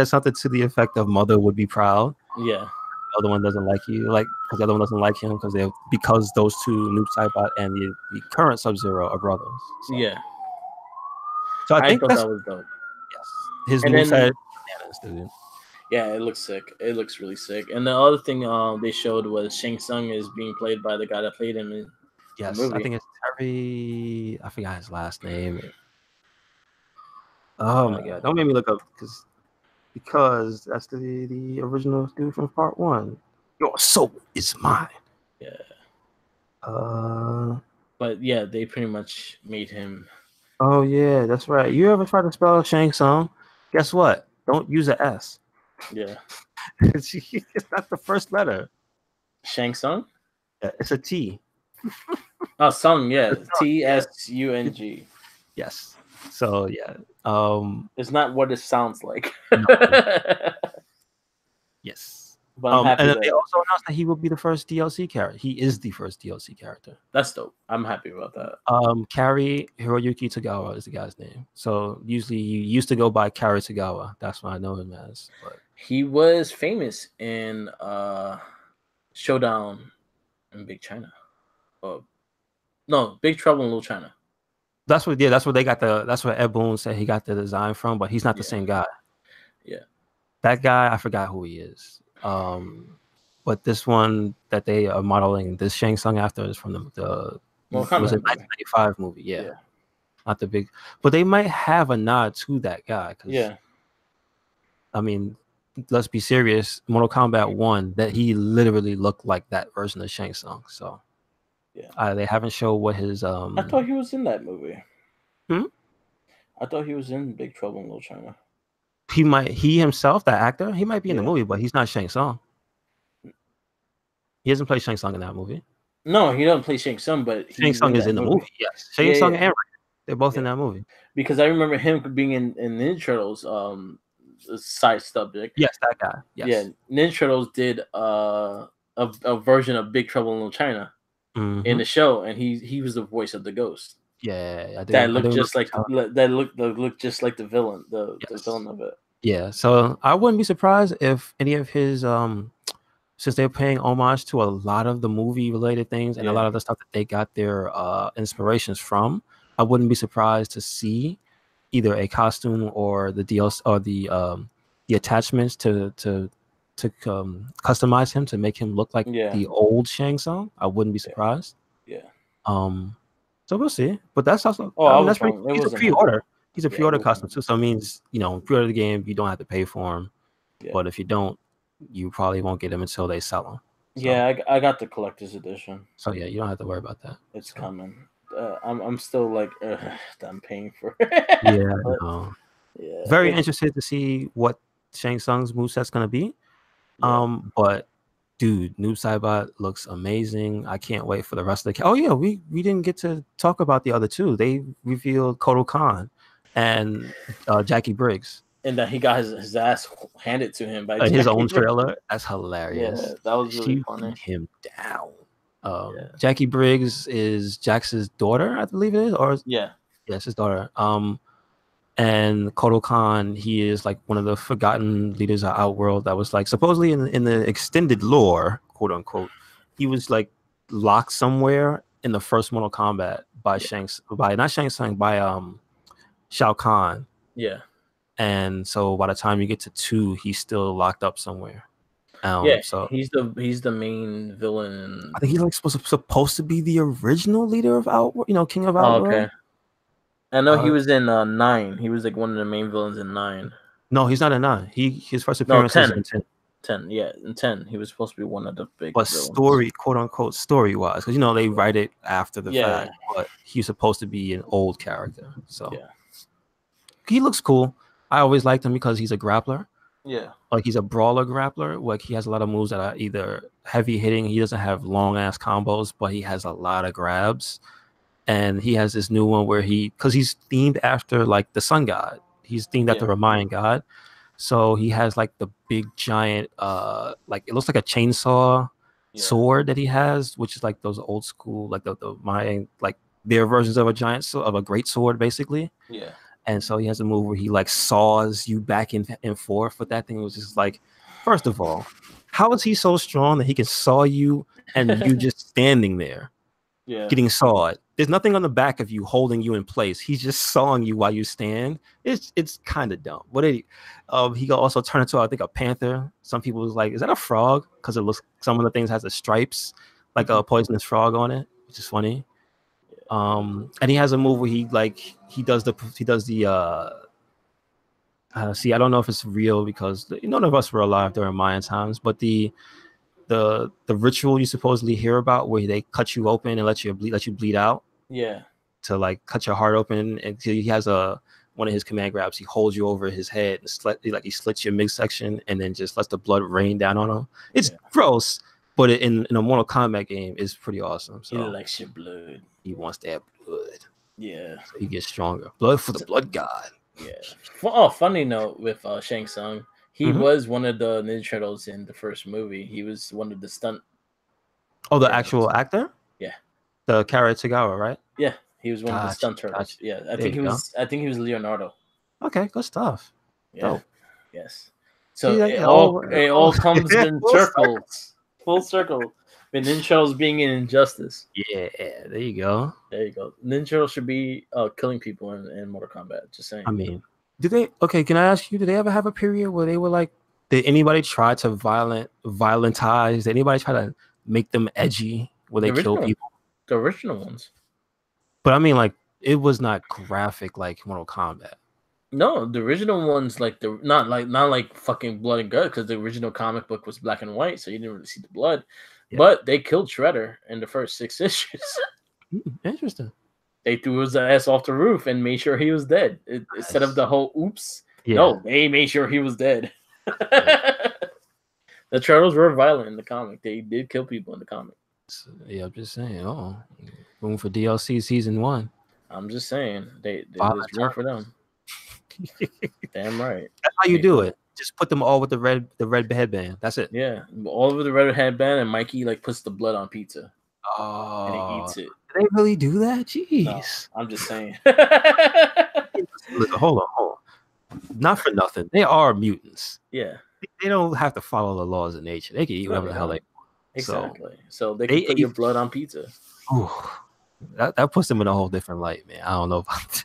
something to the effect of "Mother would be proud." Yeah. The other one doesn't like you, like because the other one doesn't like him because those two, Noob Saibot and the current Sub-Zero, are brothers. So. Yeah. So I think thought that was dope. Yes. His moveset. Yeah, it looks sick. It looks really sick. And the other thing they showed was Shang Tsung is being played by the guy that played him in the movie. I think it's Terry. I forgot his last name. Oh my god! Don't make me look up because that's the original dude from Part 1. Your soul is mine. Yeah. But yeah, they pretty much made him. Oh yeah, that's right. You ever try to spell Shang Tsung? Guess what? Don't use an S. Yeah. It's not the first letter. Shang Tsung? Yeah, it's a T. Oh, Sung, yeah. Tsung. Yes. So yeah. It's not what it sounds like. No. Yes. But I'm happy and they also announced that he will be the first DLC character. He is the first DLC character. That's dope. I'm happy about that. Kari Hiroyuki Tagawa is the guy's name. So usually he used to go by Kari Tagawa. That's what I know him as. But he was famous in Showdown in Big China. No, Big Trouble in Little China. That's where they got that's where Ed Boon said he got the design from, but he's not the same guy. Yeah. That guy, I forgot who he is. But this one that they are modeling this Shang Tsung after is from the was it 1995 movie? Yeah. Not the big, but they might have a nod to that guy. I mean, let's be serious. Mortal Kombat 1, that he literally looked like that version of Shang Tsung. So yeah, they haven't shown what his I thought he was in that movie. I thought he was in Big Trouble in Little China. He himself, that actor, he might be in the movie, but he's not Shang Tsung. He doesn't play Shang Tsung in that movie. No, he doesn't play Shang Tsung, but Shang Tsung is in the movie. Yes, Shang Tsung and Ray, they're both in that movie. Because I remember him being in Ninja Turtles. Side subject. Yes, that guy. Yes. Yeah, Ninja Turtles did a version of Big Trouble in Little China in the show, and he was the voice of the ghost. Yeah, that looked just like the villain, the villain of it. Yeah, so I wouldn't be surprised if any of his since they're paying homage to a lot of the movie related things and a lot of the stuff that they got their inspirations from, I wouldn't be surprised to see either a costume or the DLC or the attachments to customize him to make him look like the old Shang Tsung. I wouldn't be surprised. So we'll see. But that's also that's pretty, he's a pre-order. He's a pre-order costume too. So it means, pre-order the game, you don't have to pay for him. But if you don't, you probably won't get them until they sell them. So, I got the collector's edition. So you don't have to worry about that. It's coming. I'm still like, I'm paying for it. Very interested to see what Shang Tsung's moveset's gonna be. But dude, Noob Saibot looks amazing. I can't wait for the rest of the. We didn't get to talk about the other two. They revealed Kotal Khan and Jackie Briggs. And that he got his ass handed to him by his own trailer. That's hilarious. Yeah, that was really funny. Him down. Jackie Briggs is Jax's daughter, I believe it is, or it's his daughter. And Kotal Khan, he is like one of the forgotten leaders of Outworld that was like supposedly in the extended lore, quote unquote, he was like locked somewhere in the first Mortal Kombat by Shao Kahn. Yeah. And so by the time you get to 2, he's still locked up somewhere. So he's the main villain. I think he's like supposed to be the original leader of Outworld, King of Outworld. Okay. I know he was in 9. He was like one of the main villains in 9. No, he's not in 9. His first appearance was in 10. 10, yeah, in 10, he was supposed to be one of the big. But villains. Story, quote unquote, story wise, because they write it after the fact. But he's supposed to be an old character, so he looks cool. I always liked him because he's a grappler. Yeah, like he's a brawler grappler. Like he has a lot of moves that are either heavy hitting. He doesn't have long ass combos, but he has a lot of grabs. And he has this new one where because he's themed after like the sun god. He's themed after a Mayan god. So he has like the big giant, like it looks like a chainsaw sword that he has, which is like those old school, like the Mayan, like their versions of a great sword, basically. Yeah. And so he has a move where he like saws you back and forth. But that thing was just like, first of all, how is he so strong that he can saw you and you just standing there, getting sawed? There's nothing on the back of you holding you in place. He's just sawing you while you stand. It's kind of dumb. But he can also turn into, I think, a panther. Some people was like, is that a frog? Because it looks, some of the things has the stripes, like a poisonous frog on it, which is funny. And he has a move where he does the see, I don't know if it's real because none of us were alive during Mayan times, but the ritual you supposedly hear about where they cut you open and let you bleed out. Yeah. To like cut your heart open, and he has one of his command grabs. He holds you over his head and he slits your midsection and then just lets the blood rain down on him. It's gross, but in a Mortal Kombat game, it's pretty awesome. So he likes your blood. He wants that blood. Yeah. So he gets stronger. Blood for the blood god. Yeah. Oh, funny note with Shang Tsung. He was one of the Ninja Turtles in the first movie. He was one of the stunt. Oh, the actual actor? Yeah. The Kara Tagawa, right? Yeah. He was one of the stunt turtles. Gotcha. Yeah. I think he was Leonardo. Okay, good stuff. Yeah. Dope. Yes. So it all comes in circles. Full circle. With Ninja Turtles being an injustice. Yeah, there you go. There you go. Ninja Turtles should be killing people in Mortal Kombat. Just saying. I mean, can I ask you, did they ever have a period where they were like, did anybody try to violentize? Did anybody try to make them edgy where they kill people? The original ones. But I mean, like, it was not graphic like Mortal Kombat. No, the original ones, like not like fucking blood and guts, because the original comic book was black and white, so you didn't really see the blood. Yeah. But they killed Shredder in the first 6 issues. Interesting. They threw his ass off the roof and made sure he was dead. Instead of the whole oops. Yeah. No, they made sure he was dead. The Turtles were violent in the comic. They did kill people in the comic. Yeah, I'm just saying. Oh, room for DLC season 1. I'm just saying. There's room for them. Damn right. That's how you do it. Just put them all with the red headband. That's it. Yeah, all with the red headband, and Mikey like puts the blood on pizza. Oh, and he eats it. Do they really do that? Jeez. No, I'm just saying. Look, hold on. Not for nothing. They are mutants. Yeah. They don't have to follow the laws of nature. They can eat whatever the hell they want. Exactly. So they can put your blood on pizza. Ooh, that puts them in a whole different light, man. I don't know about that.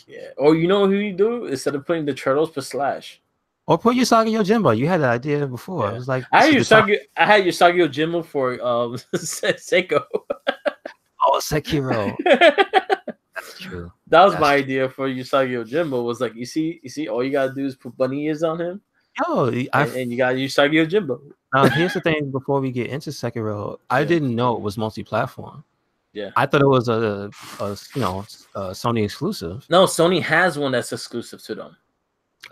Yeah. Or you know who you do? Instead of putting the turtles, put Slash. Or put Usagi Yojimbo. You had that idea before. Yeah. It was like I had Usagi Yojimbo for Seiko. Oh, Sekiro. That's true. That was my idea for Usagi Yojimbo. Was like, you see, all you gotta do is put bunny ears on him. Yo, and you got Usagi Yojimbo. Now here's the thing. Before we get into Sekiro, I didn't know it was multi-platform. Yeah, I thought it was a Sony exclusive. No, Sony has one that's exclusive to them.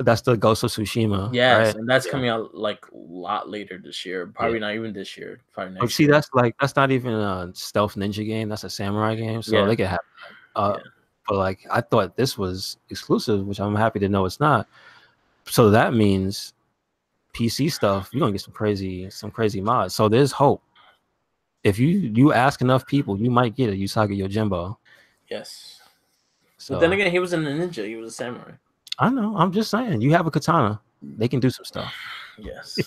That's the Ghost of Tsushima. Yes, right? And that's coming out like a lot later this year. Probably not even this year. Probably next year. See, that's not even a stealth ninja game. That's a samurai game. So they can have that. But like I thought this was exclusive, which I'm happy to know it's not. So that means PC stuff, you're gonna get some crazy mods. So there's hope. If you ask enough people, you might get a Usagi Yojimbo. Yes. So, but then again, he was a ninja. He was a samurai. I know. I'm just saying. You have a katana. They can do some stuff. Yes.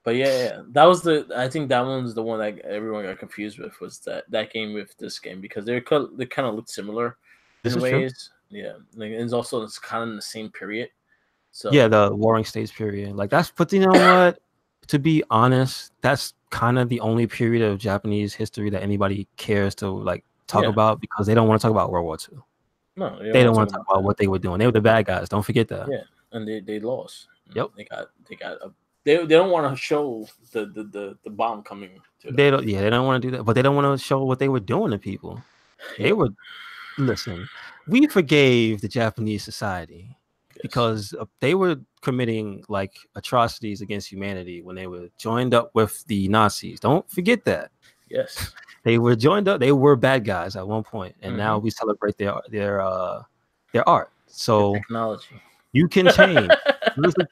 But yeah, that was I think that one's the one that everyone got confused with, was that game with this game, because they kind of look similar in ways. True. Yeah. Like, it's also it's kind of in the same period. So yeah, the Warring States period. Like but you know what? To be honest, that's kind of the only period of Japanese history that anybody cares to like talk about, because they don't want to talk about World War II. No, they don't want to talk about what they were doing. They were the bad guys. Don't forget that. Yeah, and they lost. Yep. They don't want to show the bomb coming to them. They don't want to do that, but they don't want to show what they were doing to people. They were listen. We forgave the Japanese society because they were committing like atrocities against humanity when they were joined up with the Nazis. Don't forget that. Yes. They were joined up. They were bad guys at one point, and now we celebrate their art. So technology. You can change.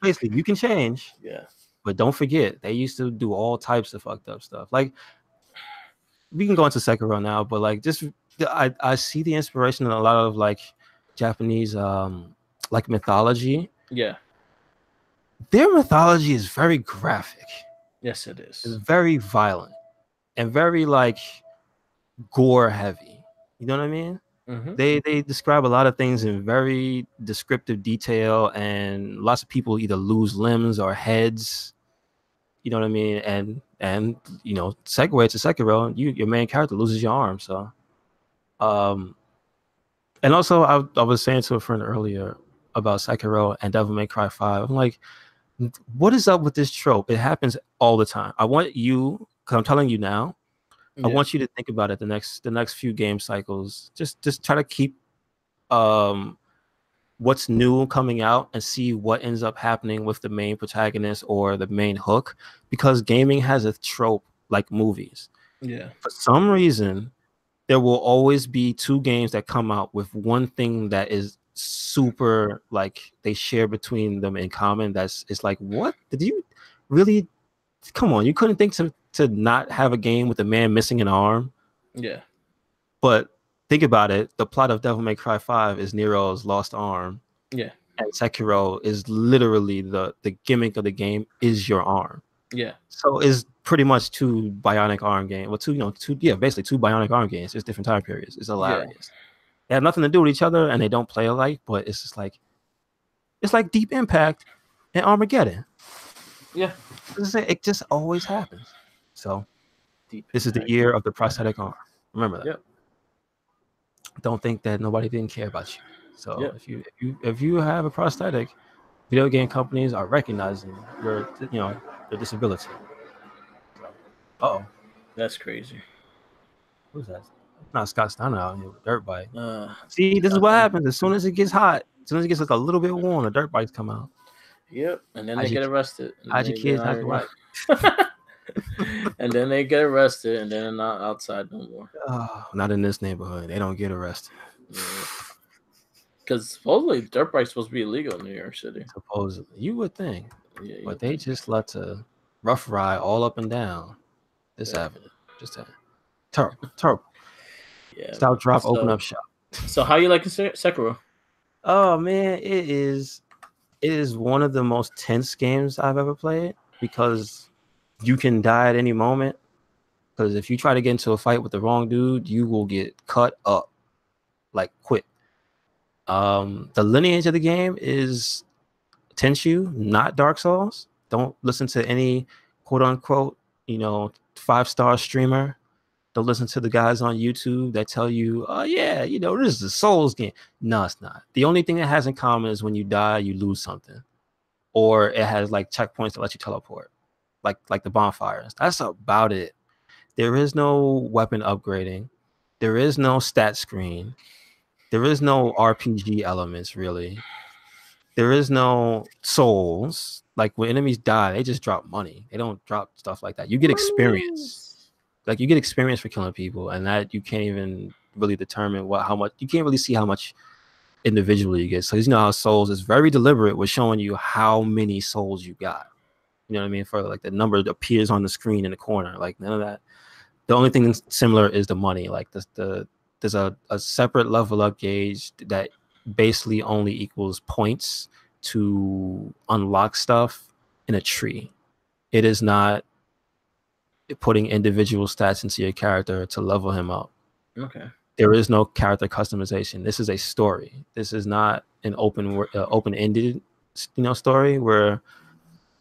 Basically, you can change. Yeah. But don't forget, they used to do all types of fucked up stuff. Like, we can go into Sekiro now, but like, just I see the inspiration in a lot of like Japanese like mythology. Yeah. Their mythology is very graphic. Yes, it is. It's very violent and very like gore heavy. You know what I mean? Mm-hmm. They describe a lot of things in very descriptive detail, and lots of people either lose limbs or heads. You know what I mean? And you know, segue to Sekiro, your main character loses your arm. So, and also I was saying to a friend earlier about Sekiro and Devil May Cry 5. I'm like, what is up with this trope? It happens all the time. I want you, because I'm telling you now, I want you to think about it the next few game cycles. Just try to keep what's new coming out and see what ends up happening with the main protagonist or the main hook, because gaming has a trope like movies. Yeah. For some reason, there will always be two games that come out with one thing that is super like they share between them in common. It's like, what did you really? Come on, you couldn't think to not have a game with a man missing an arm. Yeah. But think about it. The plot of Devil May Cry 5 is Nero's lost arm. Yeah. And Sekiro is literally the gimmick of the game is your arm. Yeah. So it's pretty much two bionic arm games. Well, basically two bionic arm games. It's different time periods. It's hilarious. Yeah. They have nothing to do with each other and they don't play alike, but it's just like, it's like Deep Impact and Armageddon. Yeah. It just always happens. So this is the year of the prosthetic arm. Remember that. Yep. Don't think that nobody didn't care about you. So if you have a prosthetic, video game companies are recognizing your disability. That's crazy. Who's that? Not Scott Steiner out here with dirt bike. See, this is what happens. As soon as it gets hot, as soon as it gets like a little bit warm, the dirt bikes come out. Yep, and then they get arrested. How'd your kids have to right? And then they get arrested, and then they're not outside no more. Not in this neighborhood. They don't get arrested. Because supposedly dirt bike's supposed to be illegal in New York City. Supposedly, you would think. Yeah, but they just let to rough ride all up and down this avenue. Just terrible. Yeah. Stop, drop, open up shop. So how you like Sekiro? Oh man, it it is one of the most tense games I've ever played because you can die at any moment. Because if you try to get into a fight with the wrong dude, you will get cut up like quick. The lineage of the game is Tenchu, not Dark Souls. Don't listen to any quote unquote, 5-star streamer. Don't listen to the guys on YouTube that tell you, oh yeah, this is a Souls game. No, it's not. The only thing it has in common is when you die, you lose something. Or it has like checkpoints that let you teleport. Like the bonfires. That's about it. There is no weapon upgrading. There is no stat screen. There is no RPG elements, really. There is no souls. Like when enemies die, they just drop money. They don't drop stuff like that. You get experience. Like you get experience for killing people, and that you can't even really determine how much. You can't really see how much individually you get. So how souls is very deliberate with showing you how many souls you got. You know what I mean? For like the number that appears on the screen in the corner. Like none of that. The only thing similar is the money. Like there's a separate level up gauge that basically only equals points to unlock stuff in a tree. It is not putting individual stats into your character to level him up. Okay. There is no character customization. This is a story. This is not an open-ended, story where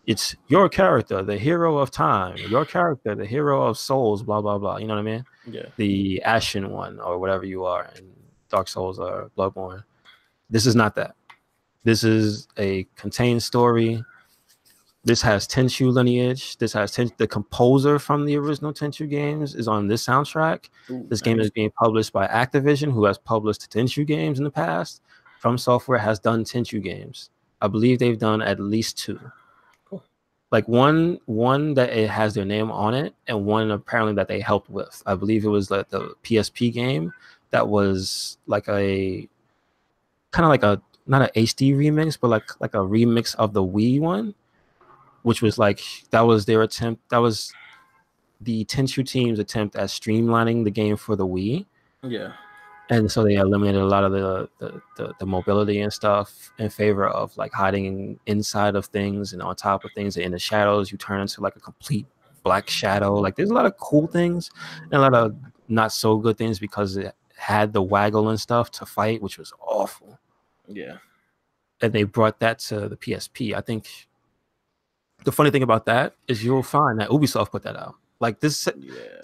it's your character, the hero of time, your character, the hero of souls, blah, blah, blah. You know what I mean? Yeah. The Ashen one or whatever you are in Dark Souls or Bloodborne. This is not that. This is a contained story. This has Tenchu lineage. This has the composer from the original Tenchu games is on this soundtrack. Ooh, this game is being published by Activision, who has published Tenchu games in the past. From Software has done Tenchu games. I believe they've done at least 2. Like one that it has their name on it, and one apparently that they helped with. I believe it was like the PSP game that was like a kind of like a not an HD remix, but like a remix of the Wii one, which was like that was their attempt. That was the Tenchu team's attempt at streamlining the game for the Wii. Yeah. And so they eliminated a lot of the mobility and stuff in favor of like hiding inside of things and on top of things. And in the shadows, you turn into like a complete black shadow. Like there's a lot of cool things and a lot of not so good things because it had the waggle and stuff to fight, which was awful. Yeah. And they brought that to the PSP. I think the funny thing about that is you'll find that Ubisoft put that out. Like this,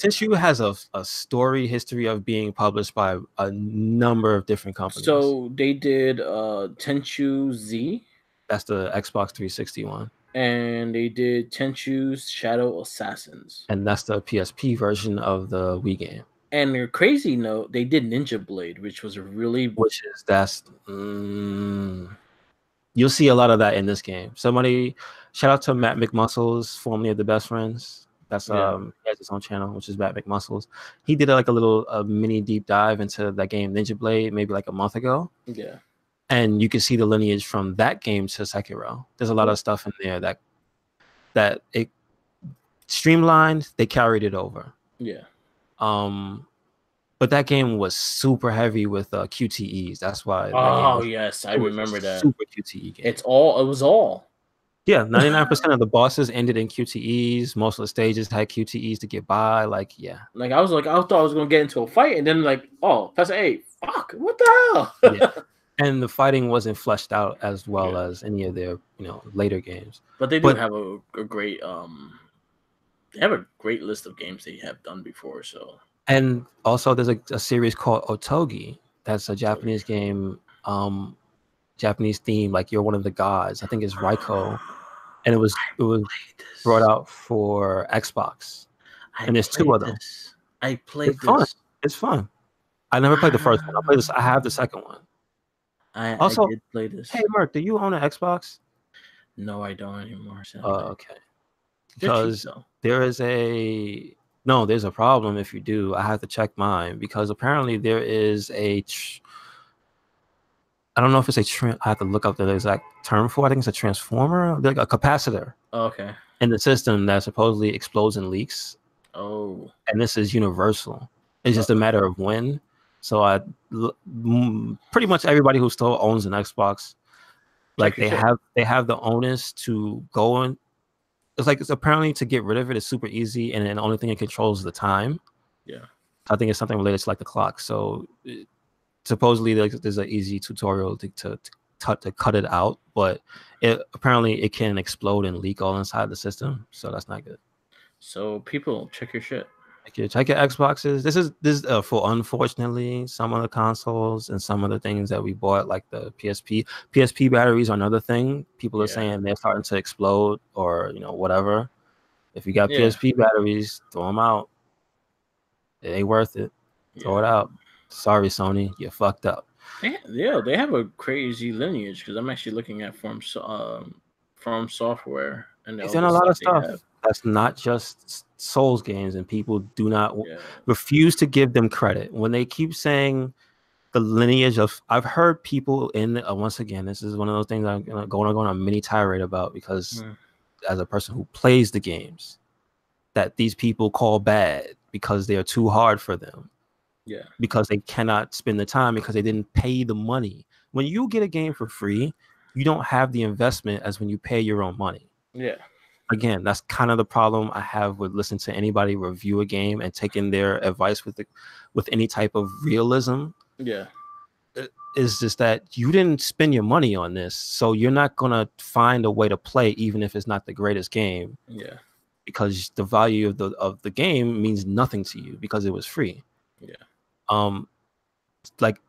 Tenchu has a story history of being published by a number of different companies. So they did Tenchu Z. That's the Xbox 360 one. And they did Tenchu's Shadow Assassins. And that's the PSP version of the Wii game. And their crazy note, they did Ninja Blade, which was you'll see a lot of that in this game. Shout out to Matt McMuscles, formerly of the Best Friends. That's he has his own channel, which is Matt McMuscles. He did like a little mini deep dive into that game Ninja Blade maybe like a month ago. Yeah. And you can see the lineage from that game to Sekiro. There's a lot of stuff in there that it streamlined, they carried it over. Yeah. But that game was super heavy with QTEs. That's why. Oh yes, I remember that. Super QTE game. It was all. Yeah, 99% of the bosses ended in QTEs. Most of the stages had QTEs to get by. Like, yeah. Like I thought I was gonna get into a fight, and then like, oh, press A. Fuck, what the hell? Yeah. And the fighting wasn't fleshed out as well as any of their, later games. But they do have a great they have a great list of games they have done before. So. And also, there's a series called Otogi. That's a Japanese game, Japanese theme. Like you're one of the gods. I think it's Raiko, and it was brought out for Xbox. And there's 2 of them. I played this. Fun. It's fun. I never played the first one. I played this. I have the second one. I did play this. Hey, Mark, do you own an Xbox? No, I don't anymore. Okay. Because there's a problem if you do. I have to check mine because apparently there is I don't know if it's I have to look up the exact term for it. I think it's a transformer, like a capacitor. Oh, okay. In the system that supposedly explodes and leaks. Oh. And this is universal. It's just a matter of when. So pretty much everybody who still owns an Xbox Like they have the onus to go on. It's apparently to get rid of it is super easy, and then the only thing it controls is the time. Yeah. I think it's something related to like the clock. So supposedly there's an easy tutorial to cut it out, but apparently it can explode and leak all inside the system. So that's not good. So people, check your shit. Check your Xboxes. This is for unfortunately some of the consoles and some of the things that we bought, like the PSP. PSP batteries are another thing. People are saying they're starting to explode or whatever. If you got PSP batteries, throw them out. It ain't worth it. Throw it out. Sorry, Sony, you fucked up. They have a crazy lineage because I'm actually looking at From Software and He's done a lot of stuff. That's not just Souls games, and people do not refuse to give them credit when they keep saying the lineage of. I've heard people once again, this is one of those things I'm going on a mini tirade about because as a person who plays the games, that these people call bad because they are too hard for them. Yeah. Because they cannot spend the time because they didn't pay the money. When you get a game for free, you don't have the investment as when you pay your own money. Yeah. Again, that's kind of the problem I have with listening to anybody review a game and taking their advice with any type of realism. Yeah. Is just that you didn't spend your money on this, so you're not gonna find a way to play even if it's not the greatest game. Yeah. Because the value of the game means nothing to you because it was free. Yeah. Like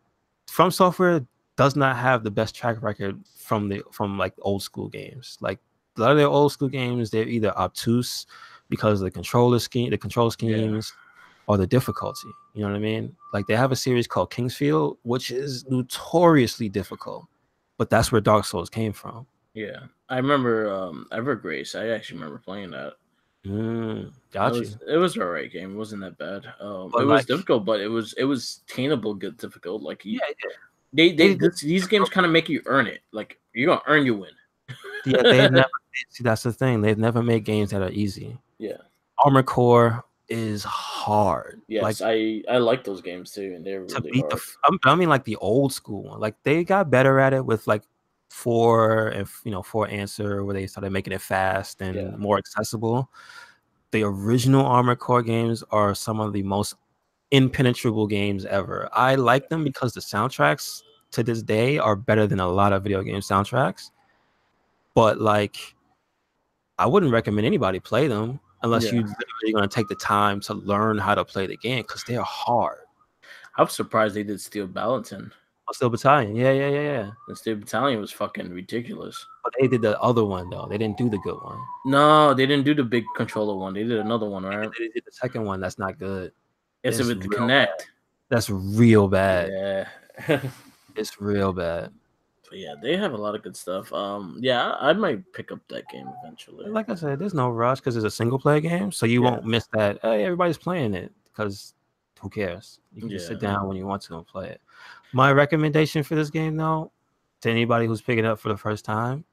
From Software does not have the best track record from like old school games. Like a lot of their old school games, they're either obtuse because of the control schemes, or the difficulty. You know what I mean? Like they have a series called Kingsfield, which is notoriously difficult, but that's where Dark Souls came from. Yeah, I remember Evergrace. I actually remember playing that. It was an alright game. It wasn't that bad. It was difficult, but it was attainable, good difficult. Like these games kind of make you earn it. Like you're gonna earn your win. Yeah, they've never. See, that's the thing. They've never made games that are easy. Yeah, Armored Core is hard. Yes, like, I like those games too, and they're really hard. I mean, like the old school one. Like they got better at it with like 4 Answer, where they started making it fast and more accessible. The original Armored Core games are some of the most impenetrable games ever. I like them because the soundtracks to this day are better than a lot of video game soundtracks. But like, I wouldn't recommend anybody play them unless you're literally going to take the time to learn how to play the game because they're hard. I'm surprised they did Steel Battalion. Steel Battalion, yeah. The Steel Battalion was fucking ridiculous. But they did the other one though. They didn't do the good one. No, they didn't do the big controller one. They did another one, right? They did the second one. That's not good. It's with the Kinect. Bad. That's real bad. Yeah, it's real bad. But yeah, they have a lot of good stuff. I might pick up that game eventually. Like I said, there's no rush because it's a single player game, so you won't miss that. Hey, everybody's playing it because who cares? You can just sit down when you want to and play it. My recommendation for this game, though, to anybody who's picking it up for the first time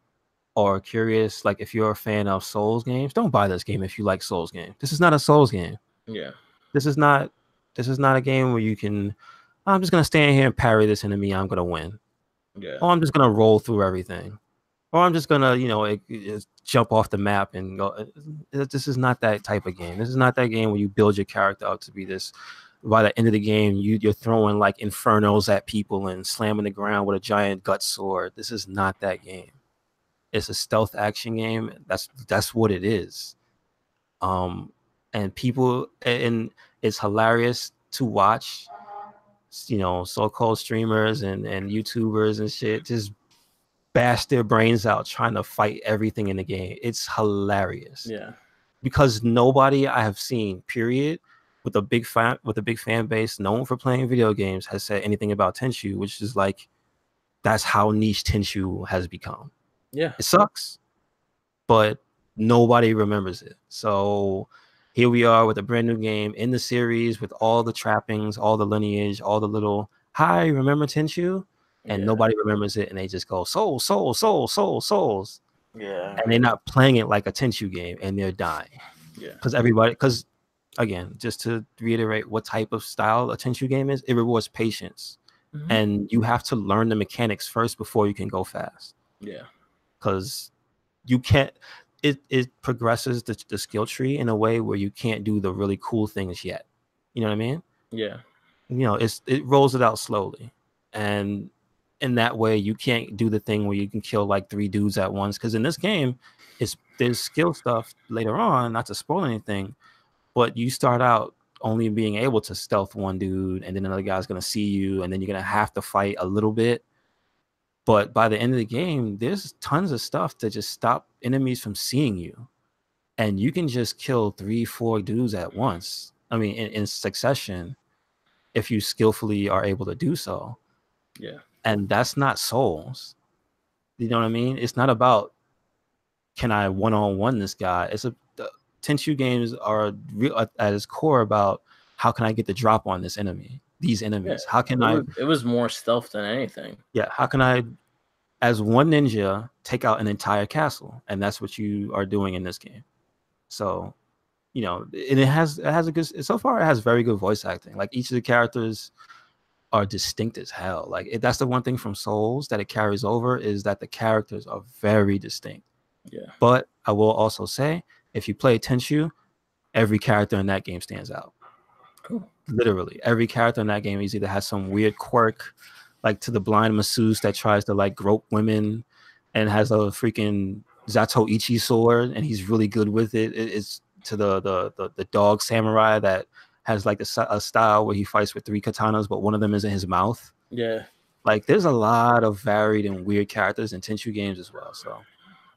or curious, like if you're a fan of Souls games, don't buy this game if you like Souls games. This is not a Souls game. Yeah. This is not a game where you can, I'm just gonna stand here and parry this enemy, I'm gonna win. Yeah. Or I'm just gonna roll through everything. Or I'm just gonna, jump off the map and go. This is not that type of game. This is not that game where you build your character up to be this. By the end of the game, you're throwing like infernos at people and slamming the ground with a giant gut sword. This is not that game. It's a stealth action game. That's what it is. And people, and it's hilarious to watch. So-called streamers and YouTubers and shit just bash their brains out trying to fight everything in the game. It's hilarious. Yeah. Because nobody I have seen, period, with a big fan base known for playing video games has said anything about Tenchu, which is like that's how niche Tenchu has become. Yeah. It sucks, but nobody remembers it. So here we are with a brand new game in the series with all the trappings, all the lineage, all the little, hi, remember Tenchu? And nobody remembers it, and they just go, Souls. Yeah. And they're not playing it like a Tenchu game, and they're dying. Yeah. Because, again, just to reiterate what type of style a Tenchu game is, it rewards patience. Mm-hmm. And you have to learn the mechanics first before you can go fast. Yeah. Because you can't. It progresses the skill tree in a way where you can't do the really cool things yet. You know what I mean? Yeah. You know, it rolls it out slowly, and in that way you can't do the thing where you can kill like 3 dudes at once. Because in this game, there's skill stuff later on. Not to spoil anything, but you start out only being able to stealth 1 dude, and then another guy's gonna see you, and then you're gonna have to fight a little bit. But by the end of the game, there's tons of stuff to just stop enemies from seeing you. And you can just kill 3, 4 dudes at once. I mean, in succession, if you skillfully are able to do so. Yeah. And that's not Souls. You know what I mean? It's not about, can I one-on-one this guy? Tenchu games are at its core about, how can I get the drop on this enemy? These enemies. Yeah. How can it was more stealth than anything. Yeah, how can I, as one ninja, take out an entire castle? And that's what you are doing in this game. So, you know, and it has a good, so far it has very good voice acting. Like, each of the characters are distinct as hell. Like, that's the one thing from Souls that it carries over, is that the characters are very distinct. Yeah. But I will also say, if you play Tenchu, every character in that game stands out. Cool. Literally every character in that game is either has some weird quirk, like to the blind masseuse that tries to like grope women and has a freaking Zatoichi sword, and he's really good with it. It's to the dog samurai that has like a style where he fights with 3 katanas, but one of them is in his mouth. Yeah. Like, there's a lot of varied and weird characters in Tenchu games as well. So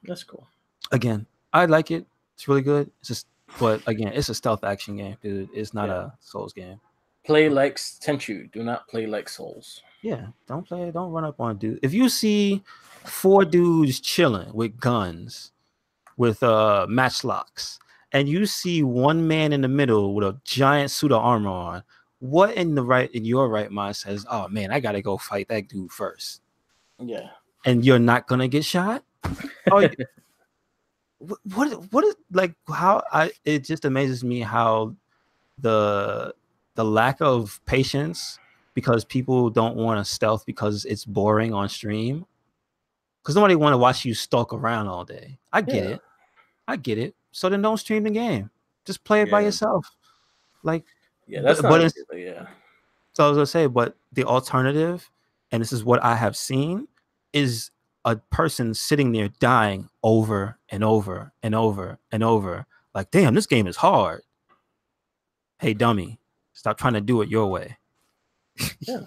that's cool. Again, I like it. It's really good. It's just, but again, it's a stealth action game, dude. It's not a Souls game. Play like Tenchu. Do not play like Souls. Yeah, don't run up on a dude. If you see 4 dudes chilling with guns, with matchlocks, and you see one man in the middle with a giant suit of armor on, what in your right mind says, oh man, I gotta go fight that dude first? Yeah. And you're not gonna get shot? Oh, what is, like, how it just amazes me how the lack of patience, because people don't want to stealth because it's boring on stream, because nobody want to watch you stalk around all day. I get it. So then don't stream the game, just play it by yourself. Like, that's not easy, so I was gonna say, but the alternative, and this is what I have seen, is a person sitting there dying over and over and over and over. Like, damn, this game is hard. Hey, dummy, stop trying to do it your way.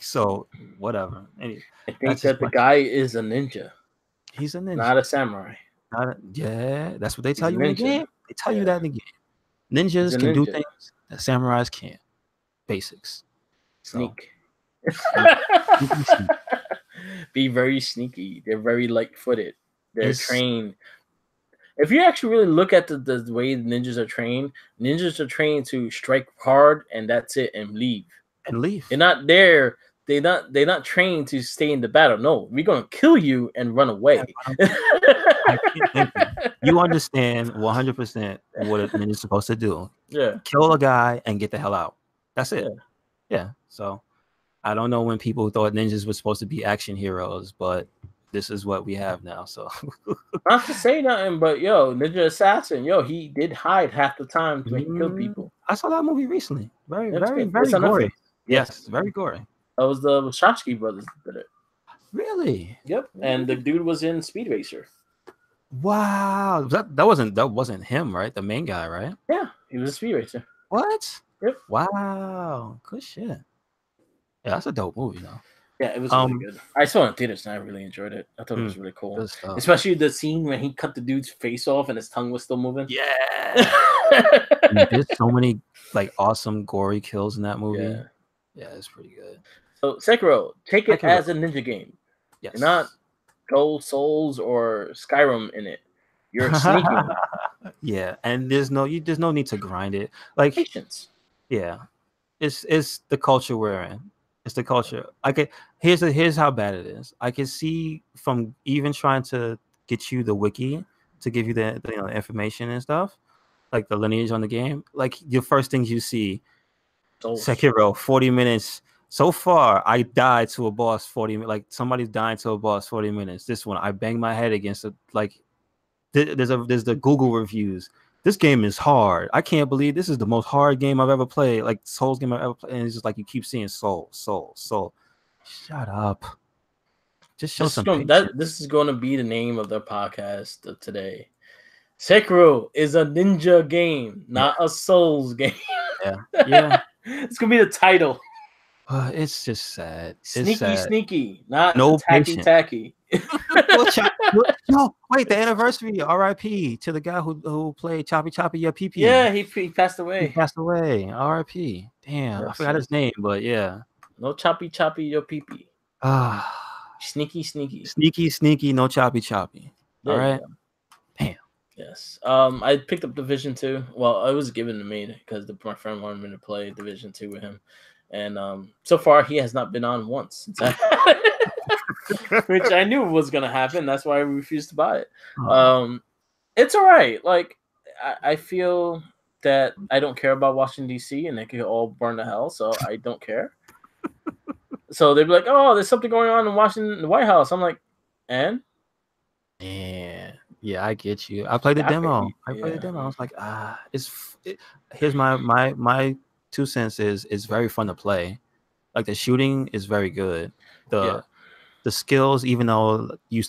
So whatever. Anyway, I think that the guy is a ninja. He's a ninja, not a samurai. That's what they tell you in the game. They tell you that in the game. Ninjas can do things that samurais can't. Basics. Sneak. Be very sneaky. They're very light-footed. They're trained. If you actually really look at the way ninjas are trained to strike hard and that's it, and leave. They're not there. They're not trained to stay in the battle. No, we're gonna kill you and run away. You understand 100% what a ninja's supposed to do. Yeah. Kill a guy and get the hell out. That's it. Yeah. So I don't know when people thought ninjas were supposed to be action heroes, but this is what we have now. So not to say nothing, but Ninja Assassin, he did hide half the time when he killed people. I saw that movie recently. Very gory. Yes, very gory. That was the Wachowski brothers did it. Really? Yep. And the dude was in Speed Racer. Wow. That wasn't him, right? The main guy, right? Yeah, he was a Speed Racer. What? Yep. Wow. Good shit. Yeah, that's a dope movie, though. Yeah, it was really good. I saw it in theaters and I really enjoyed it. I thought it was really cool. Especially the scene when he cut the dude's face off and his tongue was still moving. Yeah. There's so many like awesome gory kills in that movie. Yeah, it's pretty good. So Sekiro, take it as a ninja game. Yes. You're not Gold Souls or Skyrim in it. You're sneaking. Yeah, and there's no need to grind it. Like patience. Yeah. It's the culture we're in. It's the culture. Here's how bad it is. I can see from even trying to get you the wiki to give you the information and stuff, like the lineage on the game. Like your first things you see, Sekiro, 40 minutes So far, I died to a boss 40 minutes. Like somebody's dying to a boss 40 minutes. This one, I banged my head against it. Like there's the Google reviews. This game is hard. I can't believe this is the most hard game I've ever played. Like Souls game I've ever played. And it's just like you keep seeing soul. Shut up. Just show some patience. This is going to be the name of the podcast of today. Sekiro is a ninja game, not a Souls game. Yeah. It's gonna be the title. It's just sad. Sneaky, not no tacky. No, wait, the anniversary. R.I.P. to the guy who played Choppy Your PP. Yeah, he passed away. R.I.P. Damn, I forgot his name, but yeah. No Choppy Your PP. Sneaky. No Choppy. All right. Damn. Yes. I picked up Division 2. Well, it was given to me because my friend wanted me to play Division 2 with him. And so far, he has not been on once, which I knew was going to happen. That's why I refused to buy it. It's all right. Like, I feel that I don't care about Washington, D.C., and they could all burn to hell, so I don't care. So they'd be like, oh, there's something going on in Washington, the White House. I'm like, and? Yeah, I get you. I played the demo. I was like, here's my 2 cents is it's very fun to play. Like the shooting is very good. The skills, even though you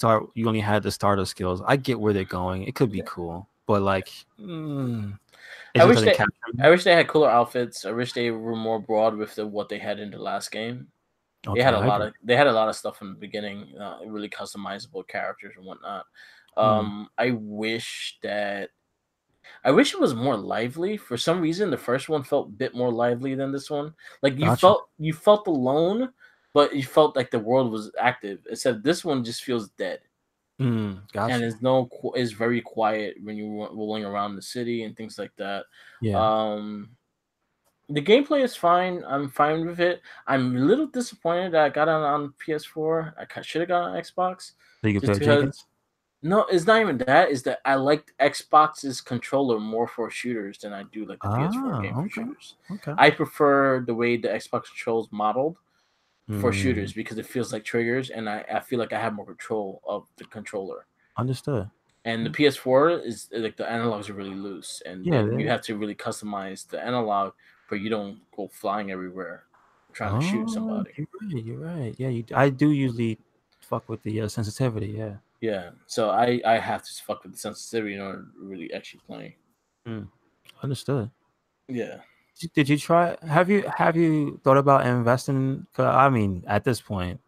only had the starter skills, I get where they're going. It could be cool, but like, I wish they had cooler outfits. I wish they were more broad with what they had in the last game. Okay, they had a lot of stuff in the beginning, really customizable characters and whatnot. I wish it was more lively. For some reason, the first one felt a bit more lively than this one. Like you felt alone, but you felt like the world was active. Except this one just feels dead. Gotcha. And it's very quiet when you're rolling around the city and things like that. Yeah. The gameplay is fine. I'm fine with it. I'm a little disappointed that I got it on PS4. I should have got on Xbox. So you can play Jenkins? No, it's not even that. It's that I liked Xbox's controller more for shooters than I do like the PS4 game for shooters. Okay. I prefer the way the Xbox controls modeled for shooters because it feels like triggers, and I feel like I have more control of the controller. Understood. And the PS4 is like the analogs are really loose, and you have to really customize the analog for you don't go flying everywhere trying to shoot somebody. You're right. Yeah, I do usually fuck with the sensitivity. Yeah. Yeah. So I have to fuck with the sensitivity in order to really actually play. Understood. Yeah. Did you try? Have you thought about investing? I mean, at this point,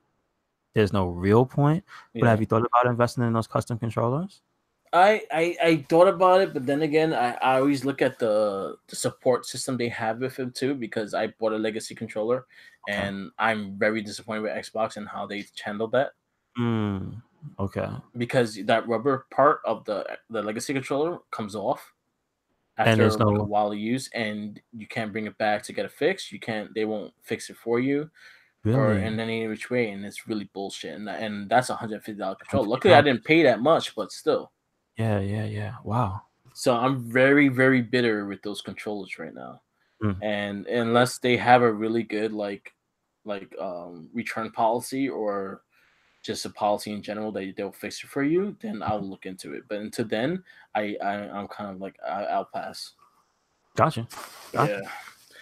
there's no real point. But have you thought about investing in those custom controllers? I thought about it, but then again, I always look at the support system they have with it too, because I bought a legacy controller, and I'm very disappointed with Xbox and how they handled that. Okay. Because that rubber part of the legacy controller comes off after a while of use, and you can't bring it back to get it fixed. They won't fix it for you. Really? Or in any which way, and it's really bullshit. And that's $150 controller. Luckily, I didn't pay that much, but still. Yeah. Wow. So I'm very, very bitter with those controllers right now. And unless they have a really good like return policy or just a policy in general that they'll fix it for you, then I'll look into it. But until then, I'm kind of like I'll pass. Gotcha. Yeah,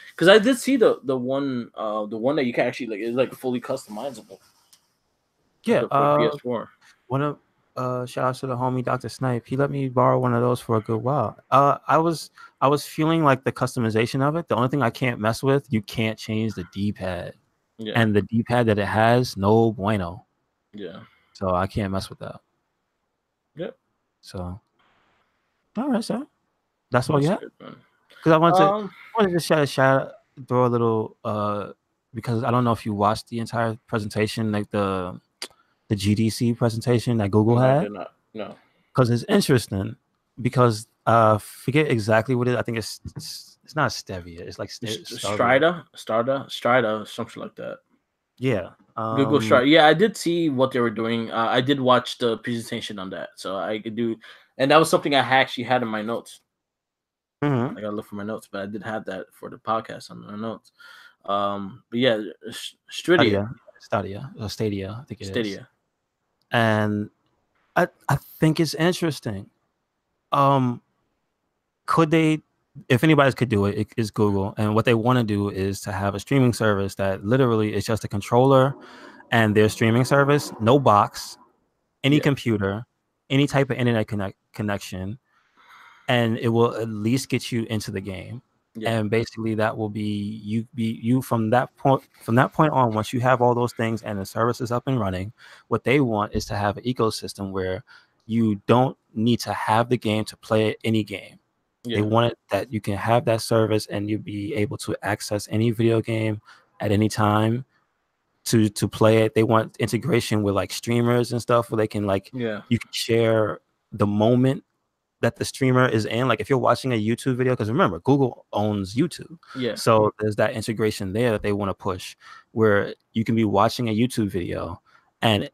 because I did see the one that you can actually like is like fully customizable. Yeah, PS4. One of shout out to the homie Dr. Snipe. He let me borrow one of those for a good while. I was feeling like the customization of it. The only thing I can't mess with, you can't change the D-pad. Yeah. And the D-pad that it has, no bueno. Yeah. So I can't mess with that. Yep. So, all right, sir. That's all you have. Because I wanted to throw a little because I don't know if you watched the entire presentation, like the GDC presentation that Google had. I did not. No. Because it's interesting. Because forget exactly what it is. I think it's not stevia. It's like Strida, something like that. Yeah. Google Strida. Yeah, I did see what they were doing. I did watch the presentation on that, so I could do, and that was something I actually had in my notes. I gotta look for my notes, but I did have that for the podcast on my notes. But yeah, Stadia. Stadia, I think it is. Stadia. And I think it's interesting. Could they, if anybody could do it, it is Google. And what they want to do is to have a streaming service that literally is just a controller and their streaming service, no box, any computer, any type of internet connection, and it will at least get you into the game. And basically that will be you from that point on. Once you have all those things and the service is up and running, what they want is to have an ecosystem where you don't need to have the game to play any game. They want it that you can have that service and you'll be able to access any video game at any time to play it. They want integration with like streamers and stuff where they can like you can share the moment that the streamer is in. Like if you're watching a YouTube video, because remember, Google owns YouTube. So there's that integration there that they want to push where you can be watching a YouTube video and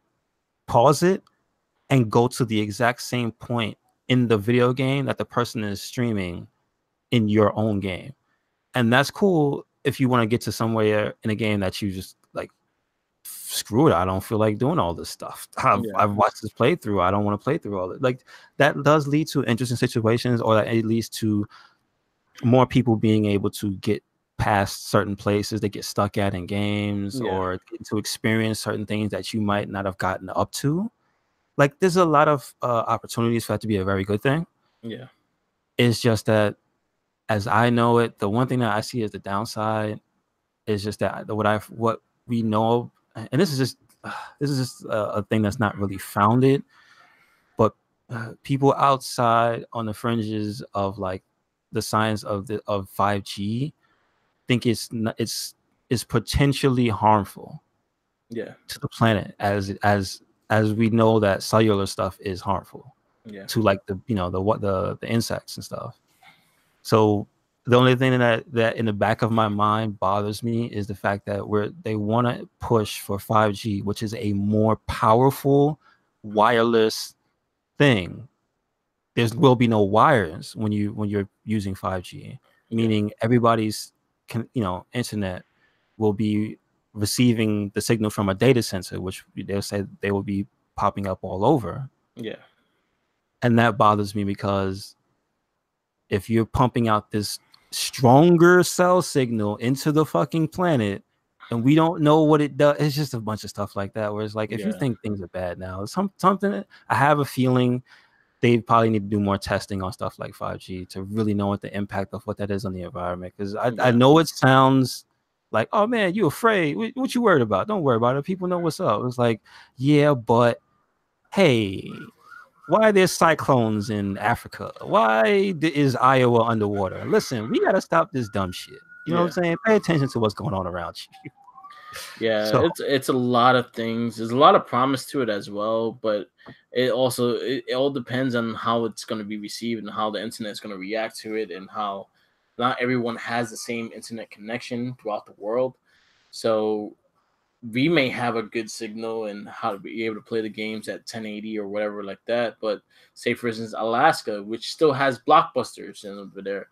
pause it and go to the exact same point in the video game that the person is streaming in your own game. And that's cool if you want to get to somewhere in a game that you just like, screw it, I don't feel like doing all this stuff. I've watched this playthrough, I don't want to play through all it. Like that does lead to interesting situations, or that it leads to more people being able to get past certain places they get stuck at in games, or to experience certain things that you might not have gotten up to. Like there's a lot of opportunities for that to be a very good thing. It's just that, as I know it, the one thing that I see as the downside is just that what we know, and this is just a thing that's not really founded, but people outside on the fringes of like the science of 5G think it's potentially harmful to the planet, as we know that cellular stuff is harmful to like the insects and stuff. So the only thing that in the back of my mind bothers me is the fact that they want to push for 5G, which is a more powerful wireless thing. There will be no wires when you're using 5G, meaning everybody's internet will be receiving the signal from a data center, which they'll say they will be popping up all over. And that bothers me, because if you're pumping out this stronger cell signal into the fucking planet and we don't know what it does, it's just a bunch of stuff like that where it's like, if you think things are bad now, something, I have a feeling they probably need to do more testing on stuff like 5G to really know what the impact of what that is on the environment. Because I know it sounds like, oh man, you afraid, what you worried about? Don't worry about it, people know what's up. It's like, yeah, but hey, why are there cyclones in Africa? Why is Iowa underwater? Listen, we got to stop this dumb shit. You know what I'm saying? Pay attention to what's going on around you. It's a lot of things. There's a lot of promise to it as well, but it all depends on how it's going to be received and how the internet is going to react to it, and how not everyone has the same internet connection throughout the world. So we may have a good signal and how to be able to play the games at 1080 or whatever like that. But say, for instance, Alaska, which still has blockbusters over there,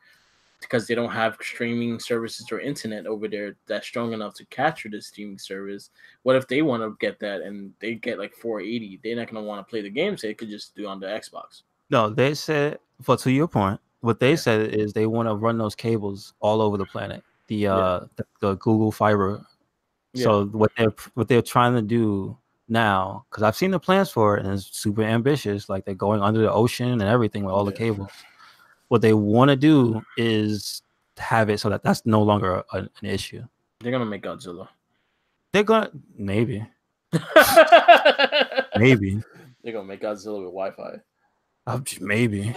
because they don't have streaming services or internet over there that's strong enough to capture the streaming service. What if they want to get that and they get like 480? They're not going to want to play the game, so they could just do it on the Xbox. No, they said, to your point, what they said is they want to run those cables all over the planet. The Google Fiber. So what they're trying to do now, because I've seen the plans for it and it's super ambitious, like they're going under the ocean and everything with all the cables. What they want to do is have it so that that's no longer an issue. They're gonna make Godzilla. They're gonna maybe they're gonna make Godzilla with Wi-Fi. Maybe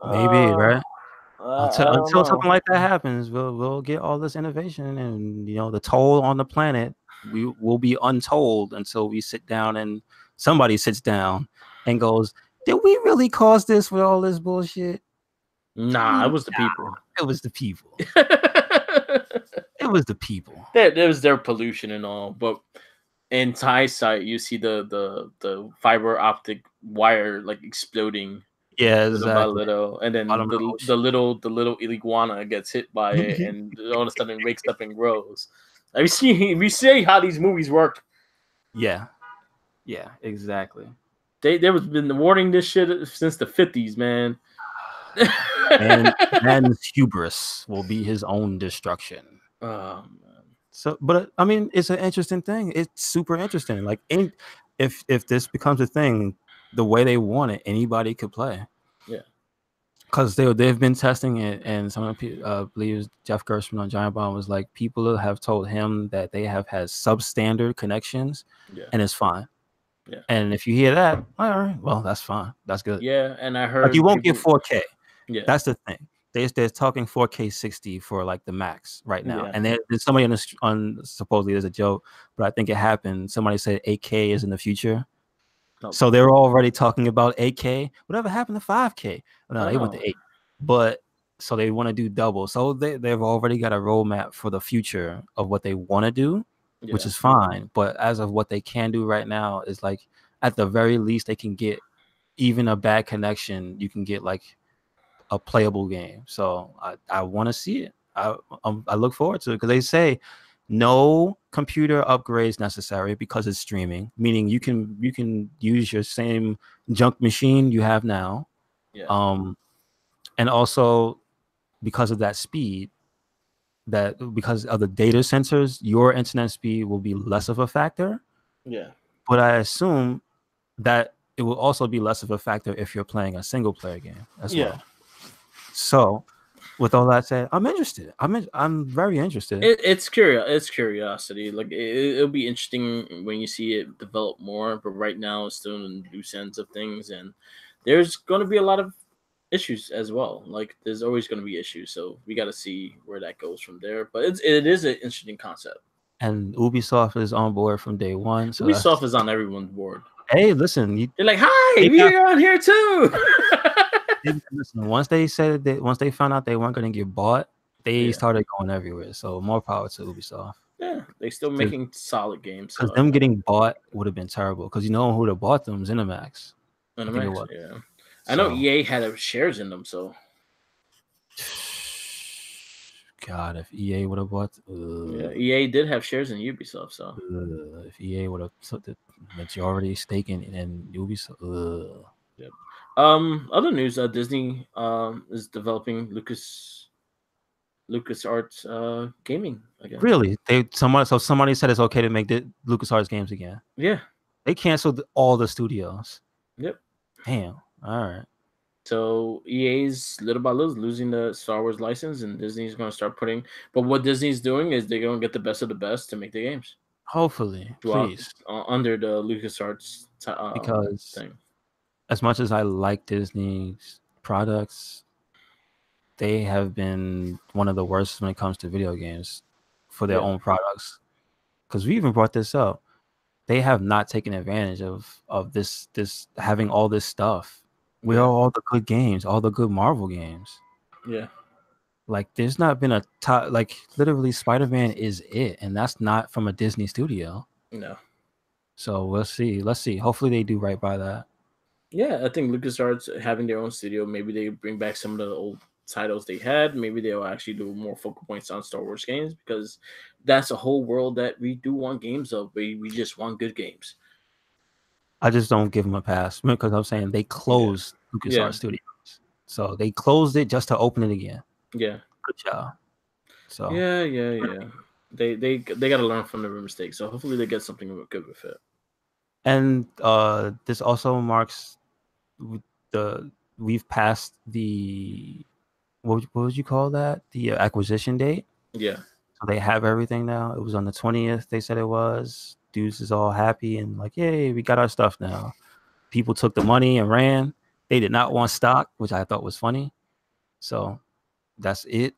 right. Until something like that happens, we'll get all this innovation, and the toll on the planet we will be untold until we sit down and somebody sits down and goes, did we really cause this with all this bullshit? Nah, it was the people. It was the people. It was the people. There was their pollution and all, but in hindsight, you see the fiber optic wire like exploding. Yeah, little by exactly. little, and then the little iguana gets hit by it, and all of a sudden wakes up and grows. Like, we see how these movies work. Yeah, exactly. There was been warning this shit since the 50s, man. And man's hubris will be his own destruction. Oh man. So, but I mean, it's an interesting thing. It's super interesting. Like, if this becomes a thing, the way they want it, anybody could play. Yeah. Because they've been testing it, and some of the people, I believe it was Jeff Gershman on Giant Bomb, was like, people have told him that they have had substandard connections, and it's fine. Yeah. And if you hear that, all right, well, that's fine. That's good. Yeah, and I heard like you won't get 4K. Yeah, that's the thing. They're talking 4K 60 for like the max right now. Yeah. And there's somebody on supposedly there's a joke, but I think it happened. Somebody said 8K is in the future. So they're already talking about 8K. Whatever happened to 5K? No, they went to 8. But so they want to do double. So they've already got a roadmap for the future of what they want to do, which is fine. But as of what they can do right now is like, at the very least, they can get even a bad connection. You can get like a playable game. So I want to see it. I look forward to it, because they say no computer upgrades necessary because it's streaming, meaning you can use your same junk machine you have now. And also because of that speed, because of the data sensors, your internet speed will be less of a factor. But I assume that it will also be less of a factor if you're playing a single player game as well. So with all that said, I'm interested. I'm very interested. It's curiosity. Like it'll be interesting when you see it develop more. But right now, it's still in the loose ends of things, and there's going to be a lot of issues as well. Like there's always going to be issues, so we got to see where that goes from there. But it is an interesting concept. And Ubisoft is on board from day one. So Ubisoft is on everyone's board. Hey, listen, they're like, "Hi, we're on here too." Listen, once they found out they weren't going to get bought, they started going everywhere. So more power to Ubisoft. Yeah, they still making solid games. Because them getting bought would have been terrible. Because you know who would have bought them? ZeniMax. Yeah. I know EA had shares in them, so. God, if EA would have bought, EA did have shares in Ubisoft, so if EA would have took the majority stake in Ubisoft. Yep. Other news: Disney is developing LucasArts gaming again. Really? Somebody said it's okay to make the LucasArts games again. Yeah. They canceled all the studios. Yep. Damn. All right. So EA's little by little losing the Star Wars license, and Disney's going to start putting. But what Disney's doing is they're going to get the best of the best to make the games. Hopefully, please. Under the LucasArts because thing. As much as I like Disney's products, they have been one of the worst when it comes to video games for their own products. Because we even brought this up. They have not taken advantage of this having all this stuff. We have all the good games, all the good Marvel games. Yeah. Like there's not been a top, like literally Spider-Man is it, and that's not from a Disney studio. No. So we'll see. Let's see. Hopefully they do right by that. Yeah, I think LucasArts having their own studio, maybe they bring back some of the old titles they had. Maybe they'll actually do more focal points on Star Wars games, because that's a whole world that we do want games of. We just want good games. I just don't give them a pass, because I'm saying they closed LucasArts Studios. So they closed it just to open it again. Yeah. Good job. So yeah. They got to learn from their mistakes. So hopefully they get something good with it. And this also marks we've passed the what would you call that? The acquisition date. Yeah. So they have everything now. It was on the 20th. They said it was. Dudes is all happy and like, yay, we got our stuff now. People took the money and ran. They did not want stock, which I thought was funny. So that's it.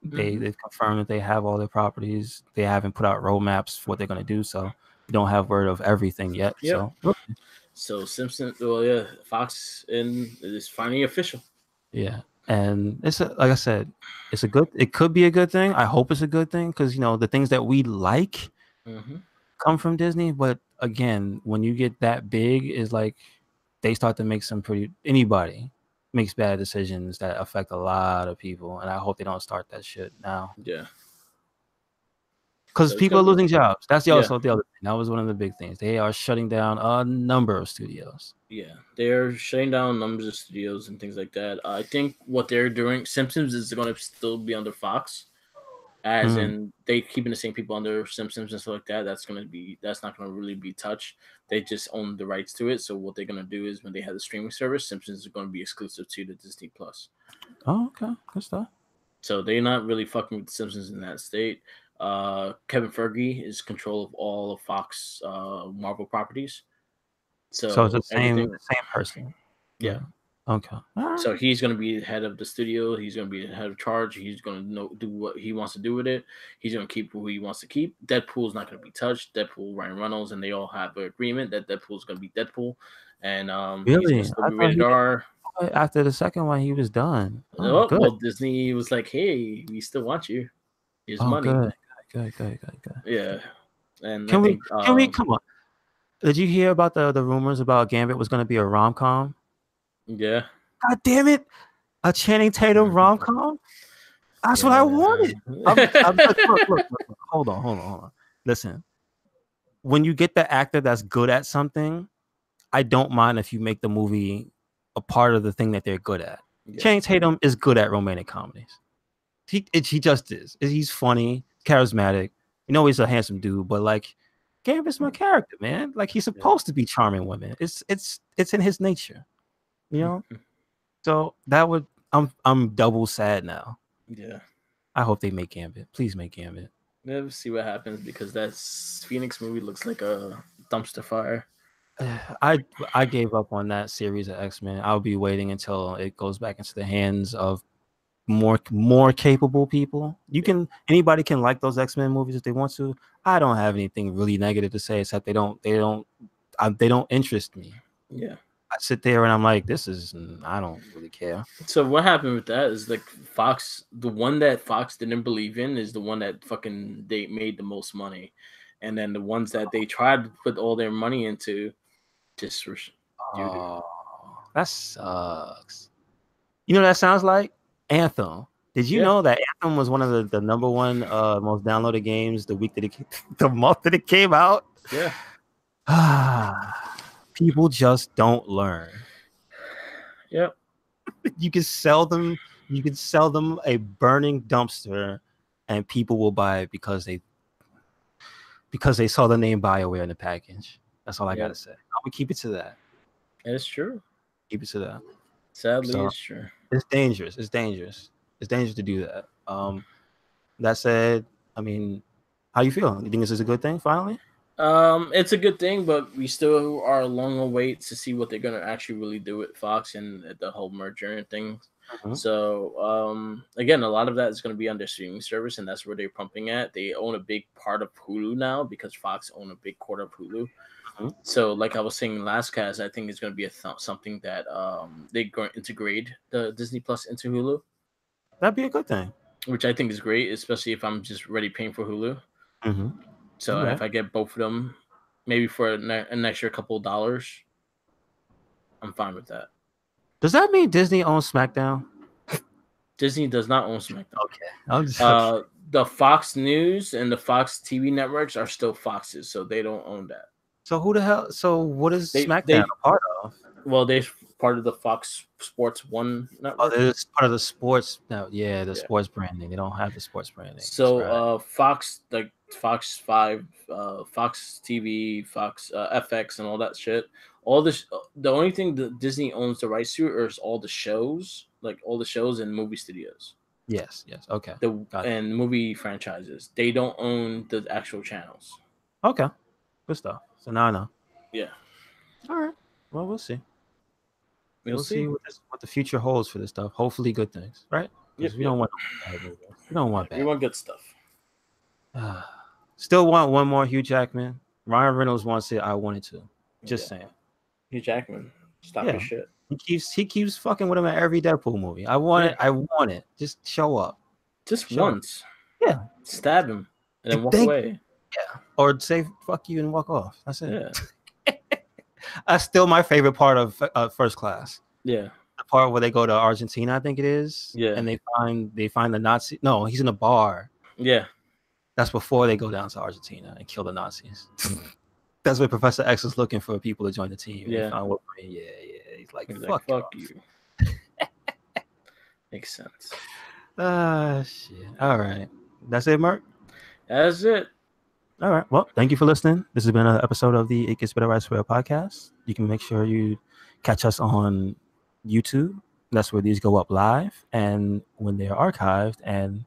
They've confirmed that they have all their properties. They haven't put out roadmaps for what they're going to do. So we don't have word of everything yet. Yep. So Simpson, Fox is finally official. Yeah. And it's like I said, it could be a good thing. I hope it's a good thing, because the things that we like come from Disney. But again, when you get that big, is like they start to make some anybody makes bad decisions that affect a lot of people, and I hope they don't start that shit now. Yeah. Because people are losing jobs. That's also the other thing. That was one of the big things. They are shutting down a number of studios. Yeah, they're shutting down numbers of studios and things like that. I think what they're doing, Simpsons is going to still be under Fox, as in they keeping the same people under Simpsons and stuff like that. That's not going to really be touched. They just own the rights to it. So what they're going to do is when they have the streaming service, Simpsons is going to be exclusive to the Disney Plus. Oh, okay, good stuff. So they're not really fucking with the Simpsons in that state. Kevin Feige is control of all of Fox Marvel properties. So it's the same person. Yeah. Okay. So he's going to be the head of the studio. He's going to be the head of charge. He's going to do what he wants to do with it. He's going to keep who he wants to keep. Deadpool's not going to be touched. Deadpool, Ryan Reynolds, and they all have an agreement that Deadpool's going to be Deadpool. And really? he's going to still be rated R. After the second one, he was done. Well, Disney was like, "Hey, we still want you. Here's money." Good. Yeah. And can we come on? Did you hear about the rumors about Gambit was going to be a rom-com? Yeah. God damn it! A Channing Tatum rom-com? That's what I wanted. Look. Hold on. Listen, when you get the actor that's good at something, I don't mind if you make the movie a part of the thing that they're good at. Yeah. Channing Tatum is good at romantic comedies. He just is. He's funny, charismatic. You know, he's a handsome dude, but like, Gambit's my character, man. Like, he's supposed to be charming women. It's in his nature, you know. So that would I'm double sad now. Yeah. I hope they make Gambit. Please make Gambit. We'll see what happens because that Phoenix movie looks like a dumpster fire. I gave up on that series of X-Men. I'll be waiting until it goes back into the hands of more capable people. Anybody can like those X-Men movies if they want to. I don't have anything really negative to say except they don't interest me. Yeah. I sit there and I'm like, I don't really care. So what happened with that is like Fox, the one that Fox didn't believe in is the one that fucking they made the most money. And then the ones that they tried to put all their money into just were that sucks. You know what that sounds like? Anthem. Did you know that Anthem was one of the number one most downloaded games the month that it came out? Yeah. People just don't learn. Yep. You can sell them a burning dumpster and people will buy it because they saw the name BioWare in the package. That's all I gotta say. I'm gonna keep it to that. It's true. Keep it to that. Sadly, it's true. It's dangerous. It's dangerous to do that. That said, I mean, how you feel? You think this is a good thing finally? It's a good thing, but we still are a long way to see what they're gonna actually really do with Fox and the whole merger and things. Mm-hmm. So, again, a lot of that is going to be on their streaming service, and that's where they're pumping at. They own a big part of Hulu now because Fox own a big quarter of Hulu. Mm-hmm. So, like I was saying last cast, I think it's going to be something that they're going to integrate the Disney Plus into Hulu. That'd be a good thing. Which I think is great, especially if I'm just already paying for Hulu. Mm-hmm. So if I get both of them, maybe for an extra couple of dollars, I'm fine with that. Does that mean Disney owns SmackDown? Disney does not own SmackDown. Okay. The Fox News and the Fox TV networks are still Fox's, so they don't own that. So who the hell? So what is SmackDown a part of? Well, they're part of the Fox Sports 1 network. Oh, it's part of the sports. No, sports branding. They don't have the sports branding. So Fox, like Fox 5, Fox TV, Fox FX, and all that shit. All this, the only thing that Disney owns the rights to is all the shows, like all the shows and movie studios. Yes. Okay. And movie franchises. They don't own the actual channels. Okay. Good stuff. So now I know. Yeah. All right. Well, we'll see. We'll see what the future holds for this stuff. Hopefully, good things, right? Because we don't want bad movies. We don't want bad. We want good stuff. Still want one more Hugh Jackman. Ryan Reynolds wants it. I wanted to. Just saying. Hugh Jackman, stop your shit. He keeps fucking with him at every Deadpool movie. I want it. I want it. Just show up. Just once. Yeah. Stab him and then walk away. Yeah. Or say fuck you and walk off. That's it. Yeah. That's still my favorite part of First Class. Yeah. part where they go to Argentina, I think it is. Yeah. And they find the Nazi. No, he's in a bar. Yeah. That's before they go down to Argentina and kill the Nazis. That's where Professor X is looking for people to join the team. Yeah. They found Wolverine. Yeah. He's like, fuck you. Makes sense. Shit. All right. That's it, Mark? That's it. All right. Well, thank you for listening. This has been another episode of the It Gets Better, I Swear podcast. You can make sure you catch us on YouTube. That's where these go up live. And when they're archived and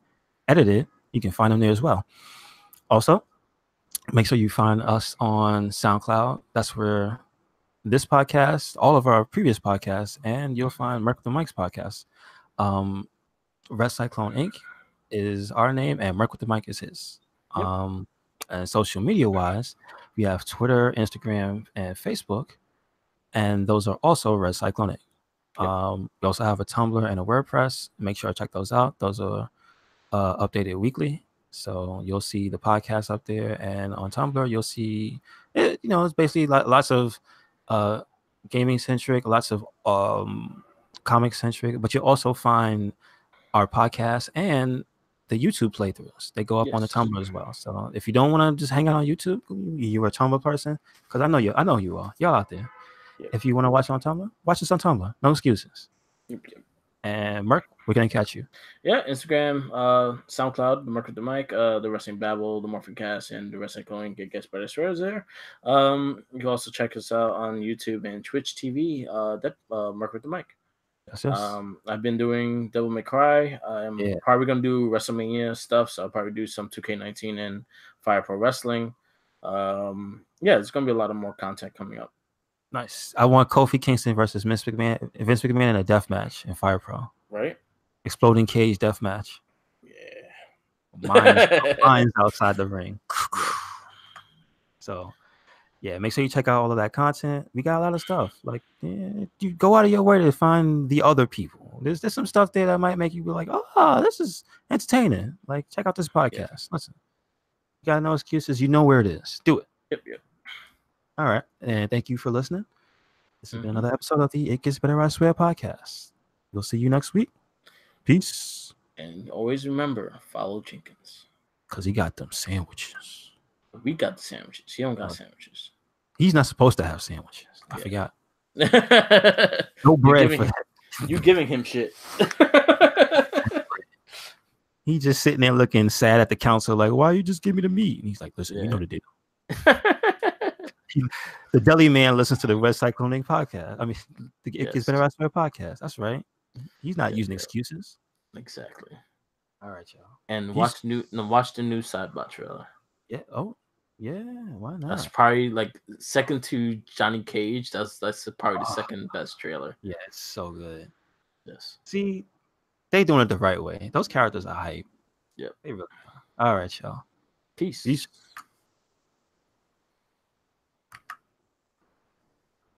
edited, you can find them there as well. Also, make sure you find us on SoundCloud. That's where this podcast, all of our previous podcasts, and you'll find Merc with the Mike's podcast. RedCycloneInc is our name, and Merc with the Mike is his. Yep. And social media wise, we have Twitter, Instagram, and Facebook, and those are also RedCycloneInc. Yep. We also have a Tumblr and a WordPress. Make sure to check those out. Those are updated weekly, so you'll see the podcast up there. And on Tumblr, you'll see it. It's basically lots of gaming centric, lots of comic centric, but you'll also find our podcast and the YouTube playthroughs. They go up on the Tumblr as well. So if you don't want to just hang out on YouTube, you're a Tumblr person, because I know you are. Y'all out there. Yep. If you want to watch on Tumblr, watch us on Tumblr. No excuses. Yep. And Merc, we're gonna catch you. Yeah, Instagram, SoundCloud, the Merc with the Mic, the Wrestling Babble, the Morphin Cast, and the RedCycloneInc. It Gets Better, Swears there. You can also check us out on YouTube and Twitch TV. That Merc with the Mic. Yes. I've been doing Devil May Cry. I'm probably gonna do WrestleMania stuff, so I'll probably do some 2K19 and Fire Pro Wrestling. There's gonna be a lot of more content coming up. Nice. I want Kofi Kingston versus Vince McMahon in a death match in Fire Pro. Right. Exploding cage death match. Yeah. Mine's outside the ring. So. Yeah, make sure you check out all of that content. We got a lot of stuff. Like, you go out of your way to find the other people. There's some stuff there that might make you be like, oh, this is entertaining. Like, check out this podcast. Yeah. Listen, you got no excuses. You know where it is. Do it. Yep. All right. And thank you for listening. This has been another episode of the It Gets Better, I Swear podcast. We'll see you next week. Peace. And always remember, follow Jenkins. Because he got them sandwiches. We got the sandwiches. He don't got sandwiches. He's not supposed to have sandwiches. I forgot. No bread for that. You giving him shit. He just sitting there looking sad at the council, like, why you just give me the meat? And he's like, listen, you know the deal. The deli man listens to the RedCycloneInc podcast. I mean, It Gets Better, I Swear podcast. That's right. He's not using excuses. Exactly. All right, y'all. And watch the new Sidebot trailer. Yeah. Oh, yeah. Why not? That's probably like second to Johnny Cage. That's probably the second best trailer. Yeah, it's so good. Yes. See, they doing it the right way. Those characters are hype. Yep. They really are. All right, y'all. Peace. Peace.